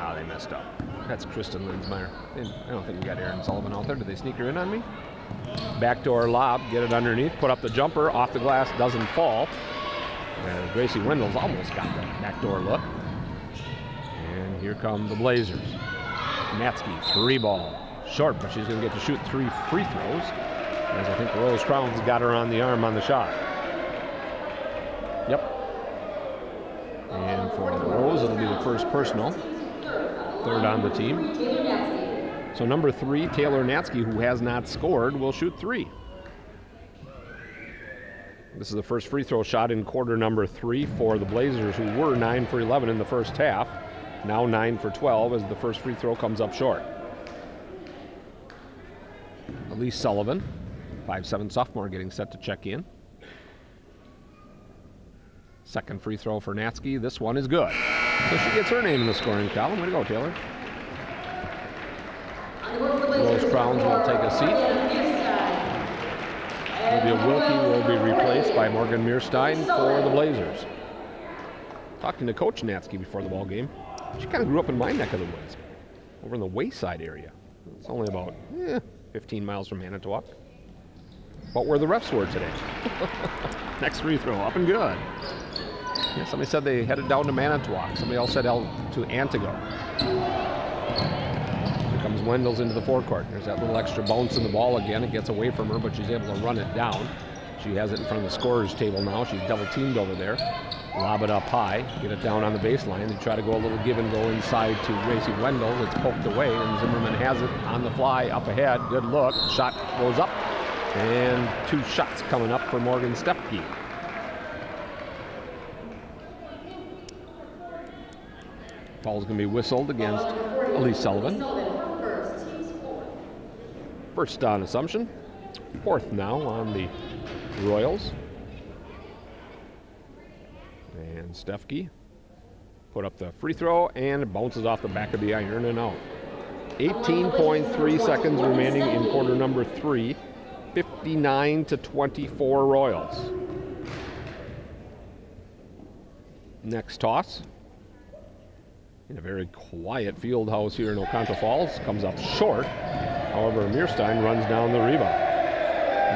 No, they messed up. That's Kristen Linsmeyer. I don't think we got Aaron Sullivan out there. Did they sneak her in on me? Backdoor lob, get it underneath, put up the jumper, off the glass, doesn't fall. And Gracie Wendell's almost got the backdoor look. And here come the Blazers. Natsky, 3 ball. Short, but she's going to get to shoot 3 free throws. As I think Rose Crowns got her on the arm on the shot. Yep. And for Rose, it'll be the first personal. 3rd on the team. So number 3, Taylor Natsky, who has not scored, will shoot 3. This is the first free throw shot in quarter number 3 for the Blazers, who were 9 for 11 in the first half. Now 9 for 12 as the first free throw comes up short. Elise Sullivan, 5'7" sophomore, getting set to check in. Second free throw for Natsky. This one is good. So she gets her name in the scoring column. Way to go, Taylor. Rose Crowns will take a seat. Olivia Wilkie will be replaced by Morgan Mearstein for the Blazers. Talking to Coach Natsky before the ball game. She kind of grew up in my neck of the woods, over in the Wayside area. It's only about 15 miles from Manitowoc. But where the refs were today. Next free throw, up and good. Yeah, somebody said they headed down to Manitowoc. Somebody else said to Antigo. Here comes Wendell's into the forecourt. There's that little extra bounce in the ball again. It gets away from her, but she's able to run it down. She has it in front of the scorer's table now. She's double teamed over there. Lob it up high, get it down on the baseline. They try to go a little give and go inside to Gracie Wendell. It's poked away, and Zimmerman has it on the fly up ahead. Good look. Shot goes up, and 2 shots coming up for Morgan Stepke. Ball's going to be whistled against Elise Sullivan. First on Assumption. 4th now on the Royals. And Stefke put up the free throw, and it bounces off the back of the iron and out. 18.3 seconds remaining in quarter number 3. 59-24 Royals. Next toss. In a very quiet field house here in Oconto Falls. Comes up short. However, Mearstein runs down the rebound.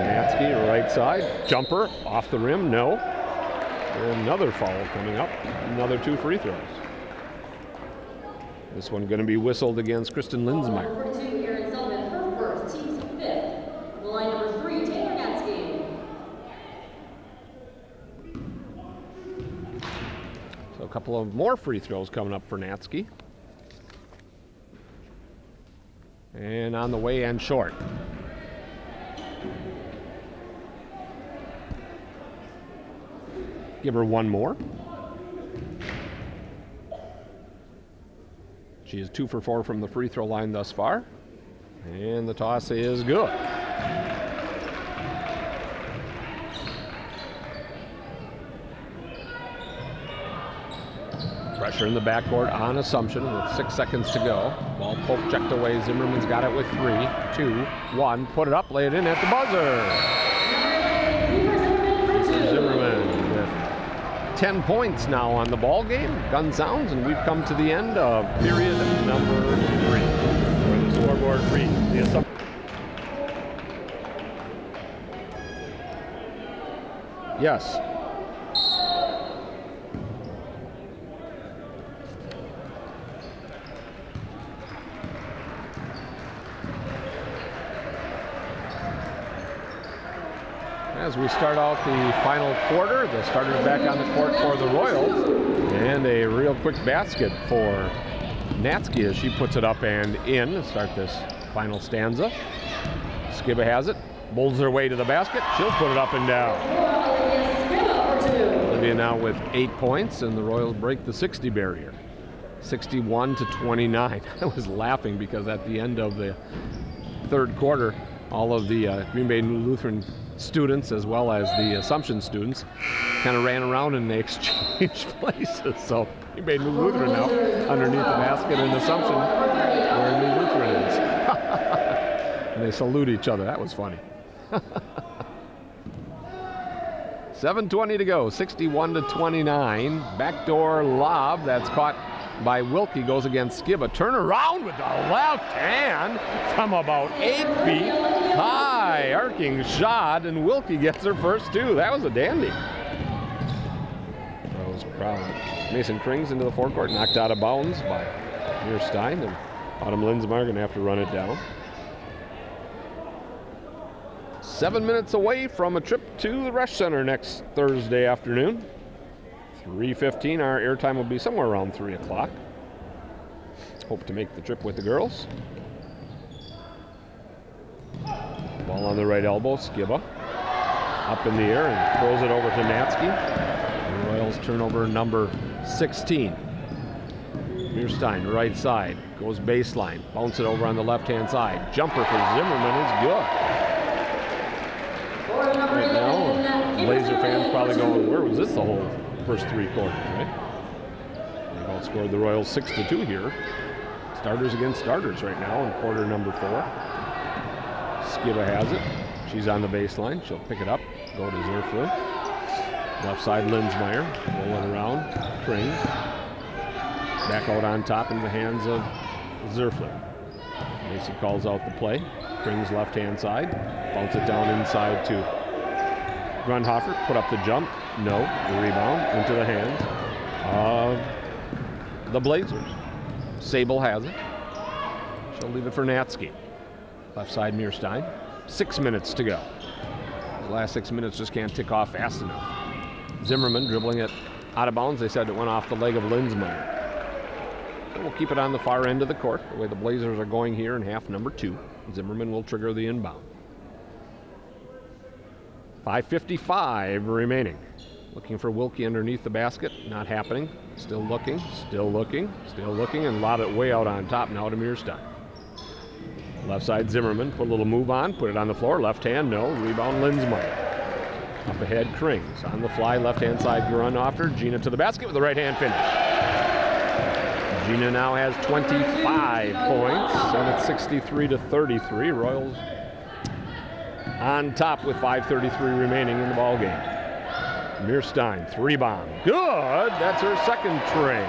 Natsky, right side. Jumper off the rim. No. And another foul coming up. Another 2 free throws. This one going to be whistled against Kristen Linsmeyer. Number 2, Aaron Sullivan, her first, team's 5th. The line number 3, Taylor Natsky. So a couple of more free throws coming up for Natsky. And on the way and short. Give her one more. She is 2 for 4 from the free throw line thus far. And the toss is good. Pressure in the backcourt on Assumption with 6 seconds to go. Ball poke checked away. Zimmerman's got it with 3, 2, 1. Put it up, lay it in at the buzzer. Zimmerman with 10 points now on the ball game. Gun sounds, and we've come to the end of period number 3. Where the scoreboard reads the Assumption. Yes. As we start out the final quarter, the starters back on the court for the Royals, and a real quick basket for Natsky as she puts it up and in to start this final stanza. Skiba has it, bowls her way to the basket, she'll put it up and down. Olivia now with 8 points, and the Royals break the 60 barrier. 61-29. I was laughing because at the end of the 3rd quarter, all of the Green Bay Lutheran students as well as the Assumption students kind of ran around and they exchanged places. So Green Bay Lutheran now underneath the basket, and Assumption where New Lutheran is. And they salute each other. That was funny. 7:20 to go, 61-29. Backdoor lob that's caught by Wilkie, goes against Skiba. Turn around with the left hand from about 8 feet high. Arcing shot, and Wilkie gets her first two. That was a dandy. That was proud. Mason Krings into the forecourt, knocked out of bounds by Mearstein, and Autumn Lindsmeyer going to have to run it down. 7 minutes away from a trip to the Ruesch Center next Thursday afternoon. 3:15, our airtime will be somewhere around 3 o'clock. Hope to make the trip with the girls. Ball on the right elbow, Skiba. Up in the air and throws it over to Natsky. The Royals turnover number 16. Mearstein, right side, goes baseline, bounce it over on the left-hand side. Jumper for Zimmerman is good. Right now, Blazer fans probably going, where was this the whole first 3 quarters, right? They've outscored the Royals 6-2 here. Starters against starters right now in quarter number 4. Skiba has it. She's on the baseline. She'll pick it up, go to Zerflu. Left side, Lindsmeyer, rolling around, Krings. Back out on top in the hands of Zerflu. Macy calls out the play. Krings left-hand side. Bounce it down inside to Grundhofer. Put up the jump. No. The rebound into the hands of the Blazers. Sable has it. She'll leave it for Natsky. Left side, Mearstein. 6 minutes to go. The last 6 minutes just can't tick off fast enough. Zimmerman dribbling it out of bounds. They said it went off the leg of Lindsmeyer. So we'll keep it on the far end of the court, the way the Blazers are going here in half number 2. Zimmerman will trigger the inbound. 5:55 remaining. Looking for Wilkie underneath the basket. Not happening. Still looking, still looking, still looking, and lob it way out on top now to Mearstein. Left side, Zimmerman. Put a little move on, put it on the floor. Left hand, no. Rebound, Lindsmeyer. Up ahead, Krings. On the fly, left-hand side, Grundhofer. Gina to the basket with a right-hand finish. Gina now has 25 points, and it's 63-33. Royals on top with 5:33 remaining in the ball game. Mearstein, 3-bomb. Good! That's her second tray.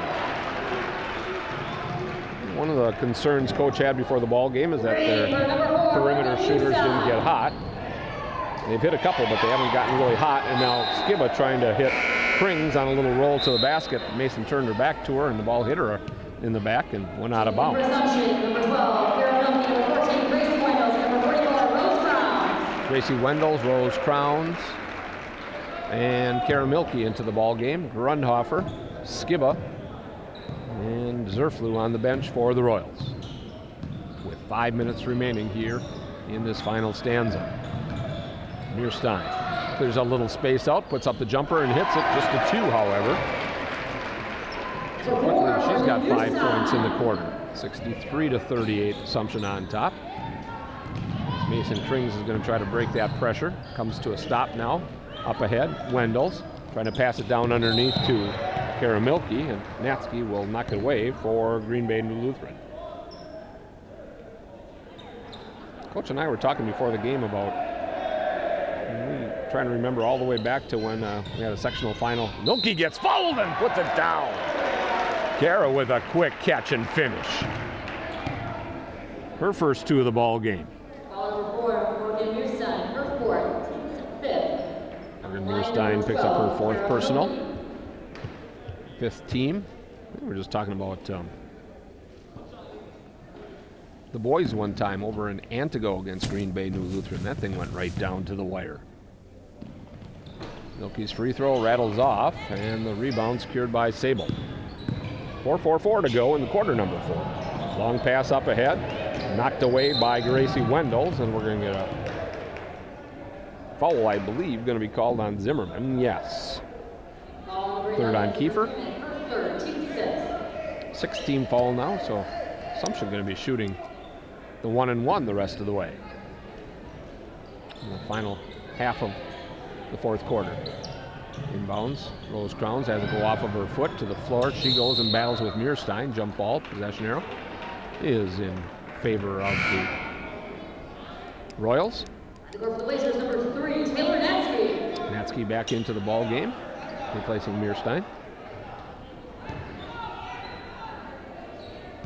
One of the concerns Coach had before the ball game is that their perimeter shooters didn't get hot. They've hit a couple, but they haven't gotten really hot, and now Skiba trying to hit Krings on a little roll to the basket. Mason turned her back to her, and the ball hit her in the back and went out of bounds. Gracie Wendels, Rose Crowns, and Kara Milkey into the ball game. Grundhofer, Skiba, and Zerflu on the bench for the Royals. With 5 minutes remaining here in this final stanza. Mearstein clears a little space out, puts up the jumper and hits it. Just a 2, however. So quickly, she's got 5 points in the quarter. 63-38, Assumption on top. Mason Krings is going to try to break that pressure. Comes to a stop now. Up ahead, Wendels trying to pass it down underneath to Kara Milkey, and Natsky will knock it away for Green Bay N.E.W. Lutheran. Coach and I were talking before the game about trying to remember all the way back to when we had a sectional final. Milkey gets fouled and puts it down. Kara with a quick catch and finish. Her first 2 of the ball game. Mearstein picks up her 4th personal. 5th team. We were just talking about the boys one time over in Antigo against Green Bay N.E.W. Lutheran. That thing went right down to the wire. Milkey's free throw rattles off, and the rebound secured by Sable. 4:44 to go in the quarter number 4. Long pass up ahead, knocked away by Gracie Wendels, and we're going to get a foul, I believe, going to be called on Zimmerman. Yes. 3rd on Kiefer. 6th foul now, so Assumption going to be shooting the 1-and-1 the rest of the way. In the final half of the 4th quarter. Inbounds. Rose Crowns has it go off of her foot to the floor. She goes and battles with Mearstein. Jump ball. Possession arrow is in favor of the Royals. The Blazers number 3, Taylor Natsky. Natsky back into the ball game, replacing Mearstein.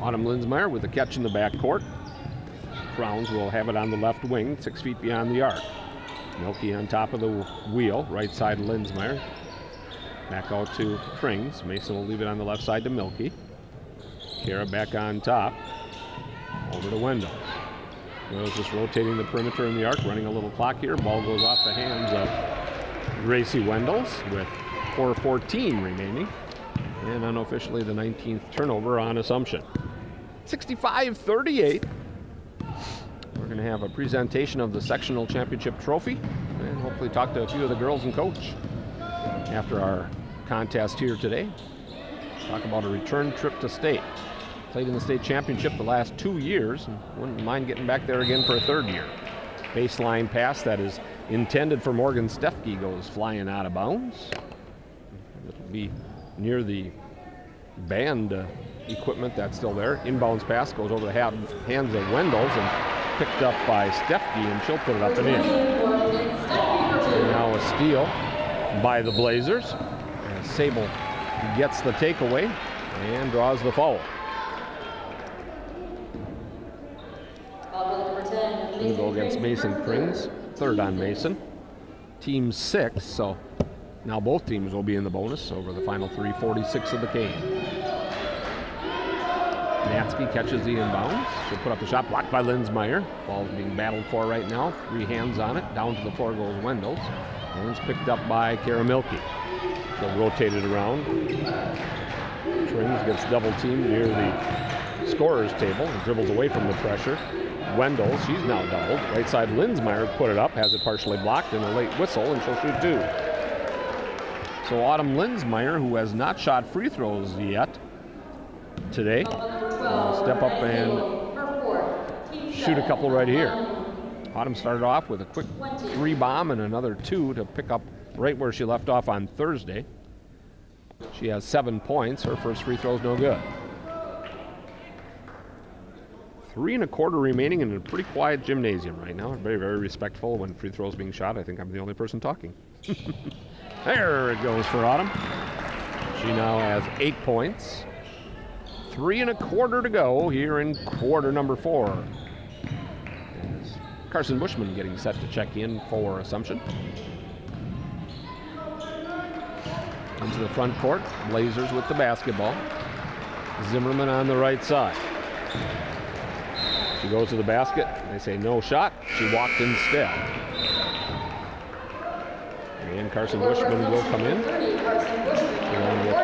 Autumn Linsmeyer with the catch in the backcourt. Crowns will have it on the left wing, 6 feet beyond the arc. Milky on top of the wheel, right side Linsmeyer. Back out to Krings. Mason will leave it on the left side to Milky. Kara back on top. Over to Wendell. Royals just rotating the perimeter in the arc, running a little clock here. Ball goes off the hands of Gracie Wendels with 4:14 remaining. And unofficially the 19th turnover on Assumption. 65-38. We're going to have a presentation of the sectional championship trophy and hopefully talk to a few of the girls and coach after our contest here today. Talk about a return trip to state. Played in the state championship the last 2 years and wouldn't mind getting back there again for a 3rd year. Baseline pass that is intended for Morgan Stefke goes flying out of bounds. It'll be near the band equipment that's still there. Inbounds pass goes over the hands of Wendels and picked up by Stefke, and she'll put it up and in. And now a steal by the Blazers. And Sable gets the takeaway and draws the foul. We'll go against Mason Krings, 3rd on Mason. Team 6, so now both teams will be in the bonus over the final 3:46 of the game. Natsky catches the inbounds. She'll put up the shot, blocked by Linsmeyer. Ball's being battled for right now. 3 hands on it. Down to the floor goes Wendels. And it's picked up by Kara Milky. She'll rotate it around. Krings gets double teamed near the scorer's table and dribbles away from the pressure. Wendell, she's now doubled. Right side Linsmeyer put it up, has it partially blocked, and a late whistle, and she'll shoot 2. So Autumn Linsmeyer, who has not shot free throws yet today, will step up and shoot a couple right here. Autumn started off with a quick 3 bomb and another 2 to pick up right where she left off on Thursday. She has 7 points. Her first free throw is no good. 3 1/4 remaining in a pretty quiet gymnasium right now. Very, very respectful when free throws being shot. I think I'm the only person talking. There it goes for Autumn. She now has 8 points. 3 1/4 to go here in quarter number 4. As Carson Bushman getting set to check in for Assumption. Into the front court, Blazers with the basketball. Zimmerman on the right side. She goes to the basket. They say no shot. She walked instead. And Carson Bushman will come in. Along with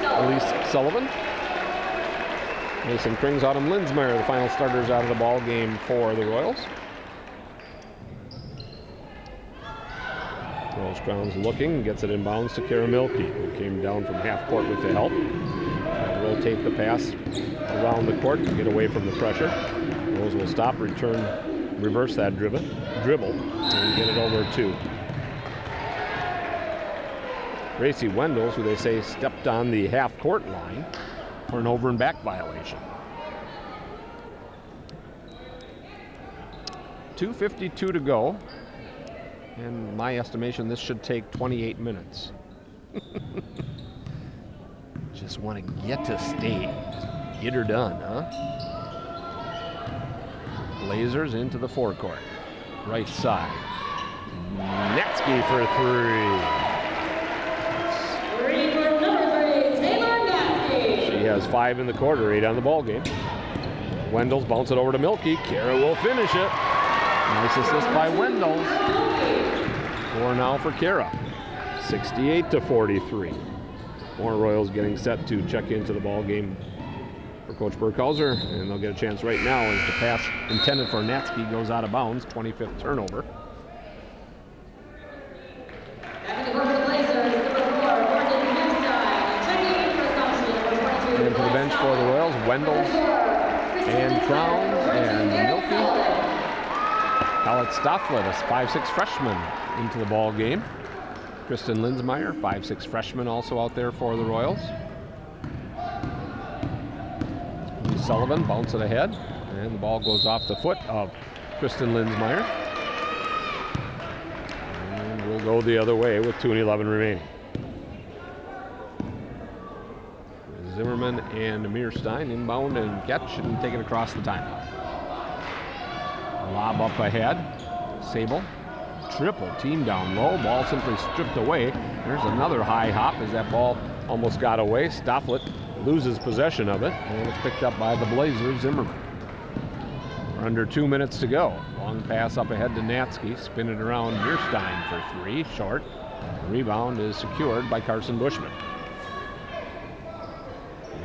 Elise Sullivan. Mason Krings, Autumn Linsmeyer, the final starters out of the ball game for the Royals. Royals Crowns looking, gets it inbounds to Kara Milky, who came down from half court with the help. Rotate the pass around the court to get away from the pressure. Rose will stop, return, reverse that dribble, and get it over to Gracie Wendels, who they say stepped on the half-court line for an over and back violation. 2:52 to go. In my estimation, this should take 28 minutes. Just want to get to state. Get her done, huh? Blazers into the forecourt. Right side. Natsky for 3. She has 5 in the quarter, 8 on the ball game. Wendels bounce it over to Milky. Kara will finish it. Nice assist by Wendels. 4 now for Kara. 68-43. More Royals getting set to check into the ball game for Coach Burkhauser, and they'll get a chance right now as the pass intended for Natsky goes out of bounds. 25th turnover. And to the bench for the Royals, Wendels and Crowns and Milky. Alex Stofflet, a 5'6" freshman, into the ball game. Kristen Linsmeyer, 5'6" freshman, also out there for the Royals. Sullivan bounce it ahead, and the ball goes off the foot of Kristen Linsmeyer. And we'll go the other way with 2:11 remaining. Zimmerman and Mearstein inbound and catch and take it across the timeline. Lob up ahead. Sable. Triple team down low. Ball simply stripped away. There's another high hop as that ball almost got away. Stofflet loses possession of it, and it's picked up by the Blazers, Zimmerman. We're under 2 minutes to go. Long pass up ahead to Natsky. Spin it around Mearstein for three. Short. The rebound is secured by Carson Bushman.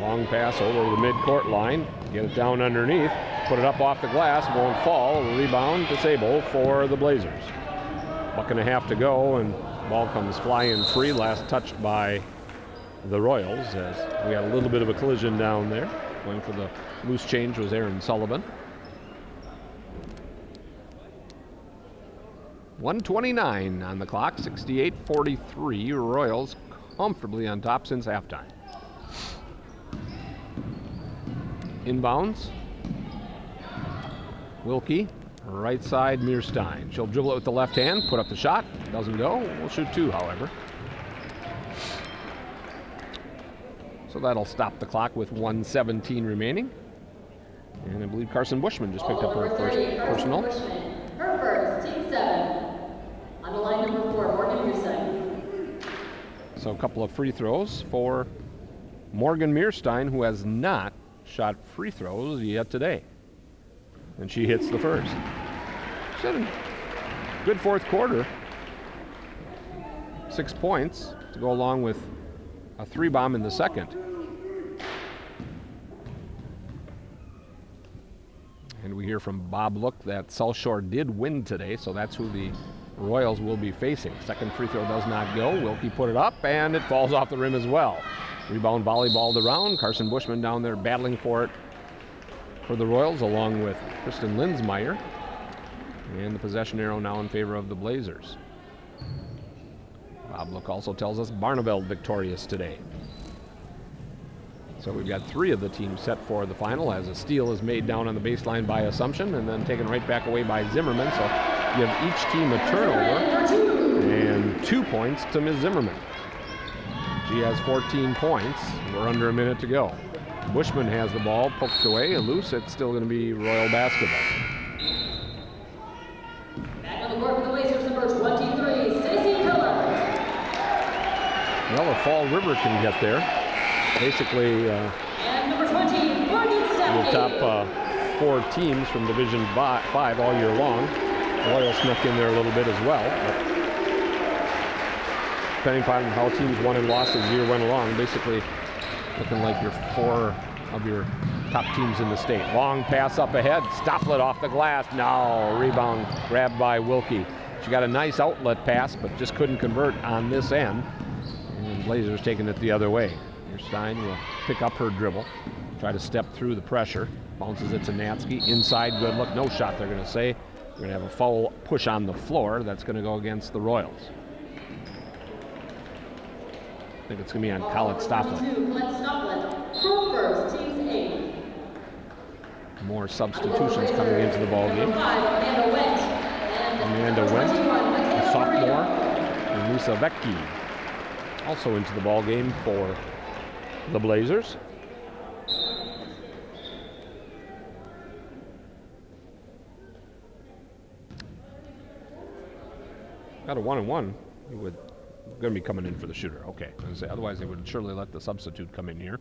Long pass over the midcourt line. Get it down underneath. Put it up off the glass. Won't fall. Rebound to Sable for the Blazers. Buck and a half to go, and ball comes flying free. Last touched by the Royals as we had a little bit of a collision down there. Going for the loose change was Aaron Sullivan. 1:29 on the clock, 68-43. Royals comfortably on top since halftime. Inbounds. Wilkie, right side, Mearstein. She'll dribble it with the left hand, put up the shot. Doesn't go. We'll shoot two, however. So that'll stop the clock with 1:17 remaining. And I believe Carson Bushman just picked up her first personal. Her first, team 7. On the line number 4, Morgan Mearstein. So a couple of free throws for Morgan Mearstein, who has not shot free throws yet today. And she hits the first. She had a good fourth quarter. 6 points to go along with a 3-bomb in the second. And we hear from Bob Look that South Shore did win today, so that's who the Royals will be facing. Second free throw does not go. Wilkie put it up, and it falls off the rim as well. Rebound volleyballed around. Carson Bushman down there battling for it for the Royals, along with Kristen Linsmeyer. And the possession arrow now in favor of the Blazers. Bob Look also tells us Barneveld victorious today. So we've got 3 of the teams set for the final as a steal is made down on the baseline by Assumption and then taken right back away by Zimmerman. So give each team a turnover and 2 points to Ms. Zimmerman. She has 14 points. We're under a minute to go. Bushman has the ball poked away, loose. It's still going to be Royal basketball. Back on the court for the Blazers, number 23, Stacey Hiller. Well, if Fall River can get there, basically and number 20, the top 4 teams from Division 5 all year long. Royal snuck in there a little bit as well. But depending upon how teams won and lost as the year went along, basically looking like your 4 of your top teams in the state. Long pass up ahead. Stofflet off the glass. No. Rebound grabbed by Wilkie. She got a nice outlet pass, but just couldn't convert on this end. And Blazers taking it the other way. Stein will pick up her dribble, try to step through the pressure. Bounces it to Natsky. Inside, good look. No shot, they're going to say. We're going to have a foul push on the floor. That's going to go against the Royals. I think it's going to be on Colette Stofflet. More substitutions coming into the ball game. Amanda Wendt, a sophomore, and Lisa Vecchi also into the ball game for the Blazers. Got a 1-and-1. He would going to be coming in for the shooter. Okay, I was going to say, otherwise they would surely let the substitute come in here.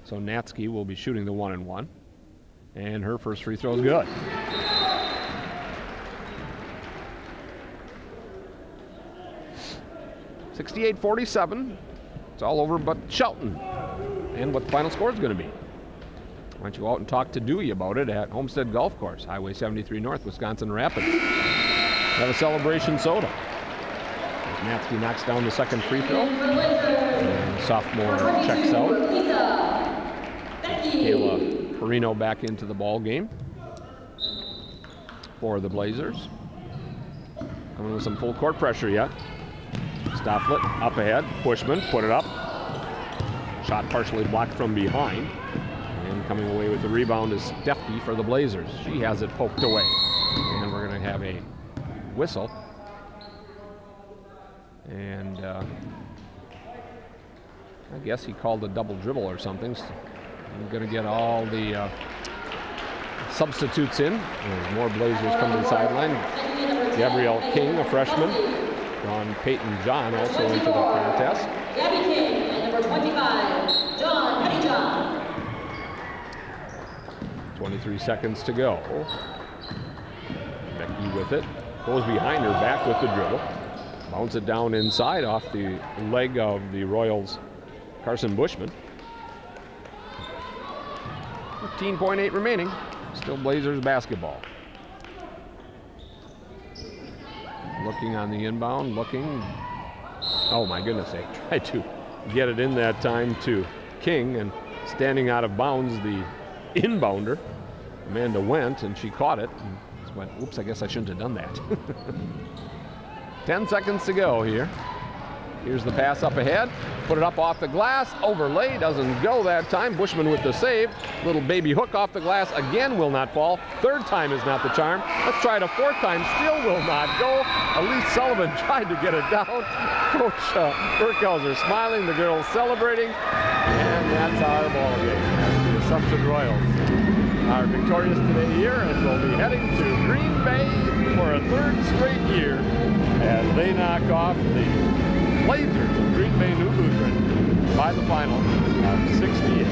So Natsky will be shooting the 1-and-1, and her first free throw is good. (68-47). It's all over but Shelton. And what the final score is going to be. Why don't you go out and talk to Dewey about it at Homestead Golf Course, Highway 73 North, Wisconsin Rapids. Have a celebration soda. As Natsky knocks down the second free throw. And sophomore checks out. Kayla Perino back into the ball game for the Blazers. Coming with some full court pressure yet. Stofflet up ahead. Bushman put it up. Shot partially blocked from behind. And coming away with the rebound is Stefke for the Blazers. She has it poked away. And we're going to have a whistle. And I guess he called a double dribble or something. So I'm going to get all the substitutes in. There's more Blazers coming to the sideline. Gabrielle King, a freshman. Ron Peyton John also into the contest. Gabby King and number 25, John Pettyjohn. 23 seconds to go. Becky with it. Goes behind her, back with the dribble. Bounce it down inside off the leg of the Royals' Carson Bushman. 15.8 remaining. Still Blazers basketball. Looking on the inbound, looking. Oh my goodness, they tried to get it in that time to King, and standing out of bounds, the inbounder, Amanda went, and she caught it. And just went, oops, I guess I shouldn't have done that. 10 seconds to go here. Here's the pass up ahead. Put it up off the glass. Overlay doesn't go that time. Bushman with the save. Little baby hook off the glass again will not fall. Third time is not the charm. Let's try it a fourth time. Still will not go. Elise Sullivan tried to get it down. Coach Burkhauser smiling. The girls celebrating. And that's our ball game. The Assumption Royals are victorious today here and will be heading to Green Bay for a third straight year as they knock off the Blazers of Green Bay N.E.W. by the final of 68-40.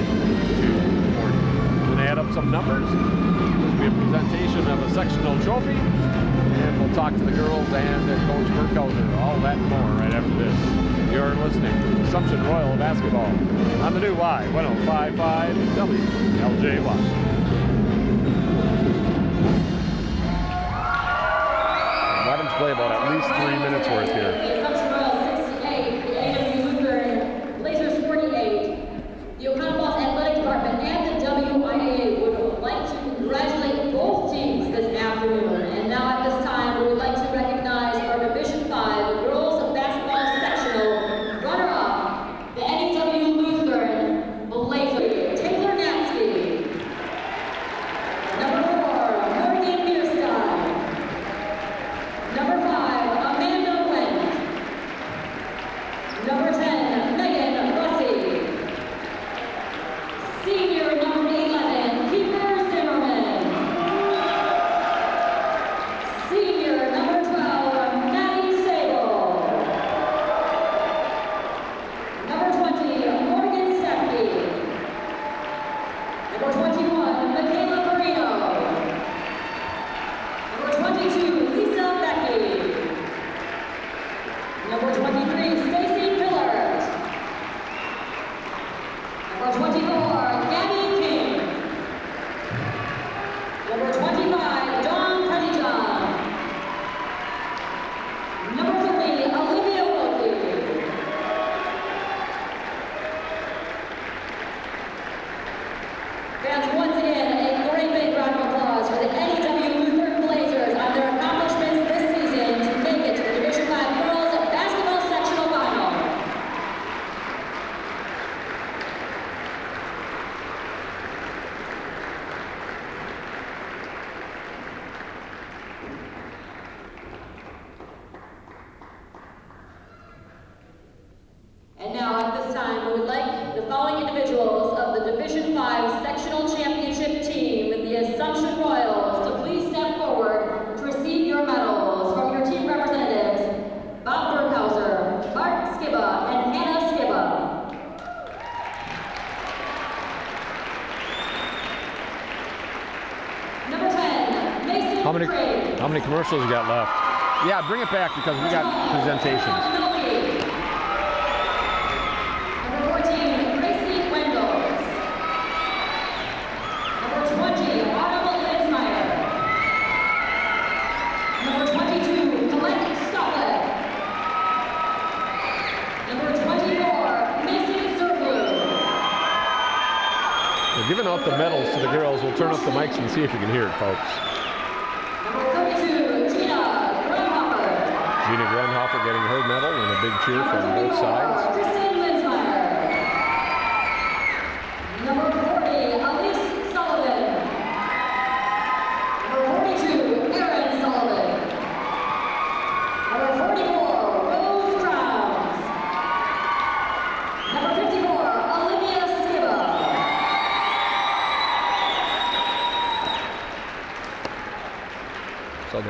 We're going to add up some numbers. There'll be a presentation of a sectional trophy, and we'll talk to the girls and Coach Burkhauser. All that and more right after this. You're listening to Assumption Royal Basketball on the new Y105.5 WLJY. Play about at least 3 minutes worth here. Assumption Royals 68, the N.E.W. Lutheran Blazers 48. The Oconto Falls Athletic Department and the WIAA would like to congratulate both teams this afternoon. And now at this time, we would like to recognize our Division 5 girls basketball sectional runner-up, the N.E.W. Lutheran Blazers. Taylor Natsky. Number 4, Morgan Bierstein. Number 5, Amanda Wendt. Number 10, Megan Russi. Senior number 11, Keeper Zimmerman. Senior number 12, Maddie Sable. Number 20, Morgan Stefke. Number 21, Michaela Marino. Number 22, Lisa Becky. Number 23, Stacy Pillard. Number 24, Gabby King. Number 25, Dawn Pettyjohn. Number 30, Olivia Wilkie. Fans, once again, a great big round of applause for the N.E.W. Lutheran Blazers on their accomplishments this season to make it to the Division 5 Girls Basketball Sectional Final. And now at this time, we would like the following individuals of the Division 5 Sectional Championship team with the Assumption Royals to please step forward to receive your medals from your team representatives, Bob Burkhauser, Bart Skibba, and Hannah Skibba. Number 10, Mason Craig. How many commercials you got left? Yeah, bring it back because we got presentations. Number 14, Gracie Wendels. Number 20, Autumn Linsmeyer. Number 22, Colette Stofflet. Number 24, Mason Zerblue. We're giving out the medals to the girls. We'll turn up the mics and see if you can hear it, folks. Number 32, Gina Grunhofer. Gina Grunhofer getting her medal and a big cheer from both sides. Kristen Linsmeyer. Number 40, Elise Sullivan. Number 42, Erin Sullivan. Number 44, Rose Crowns. Number 54,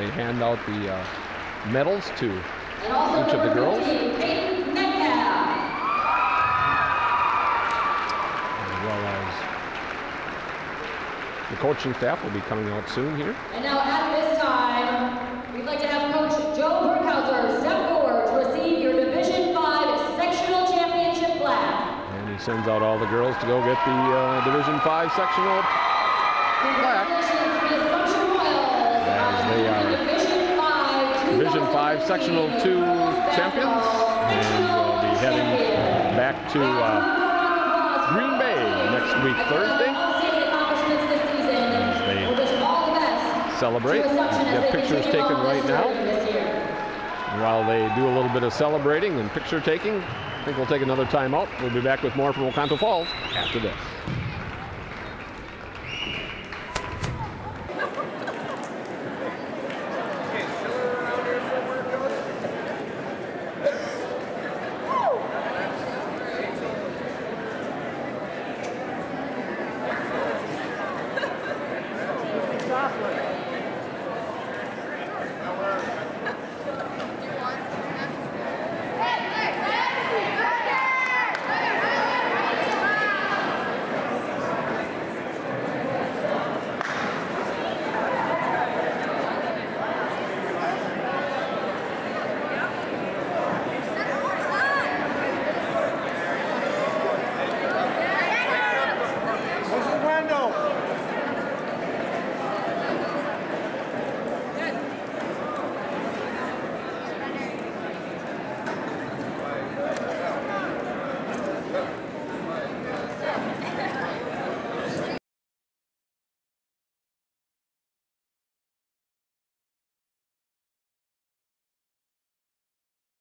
they hand out the medals to each of the girls. As well as the coaching staff will be coming out soon here. And now at this time, we'd like to have Coach Joe Burkhauser step forward to receive your Division 5 sectional championship flag. And he sends out all the girls to go get the Division 5 sectional flag. As they are Division 5 Sectional 2 champions, and we'll be heading back to Green Bay next week, Thursday, as they celebrate. Get pictures taken right now. While they do a little bit of celebrating and picture taking, I think we'll take another time out. We'll be back with more from Oconto Falls after this.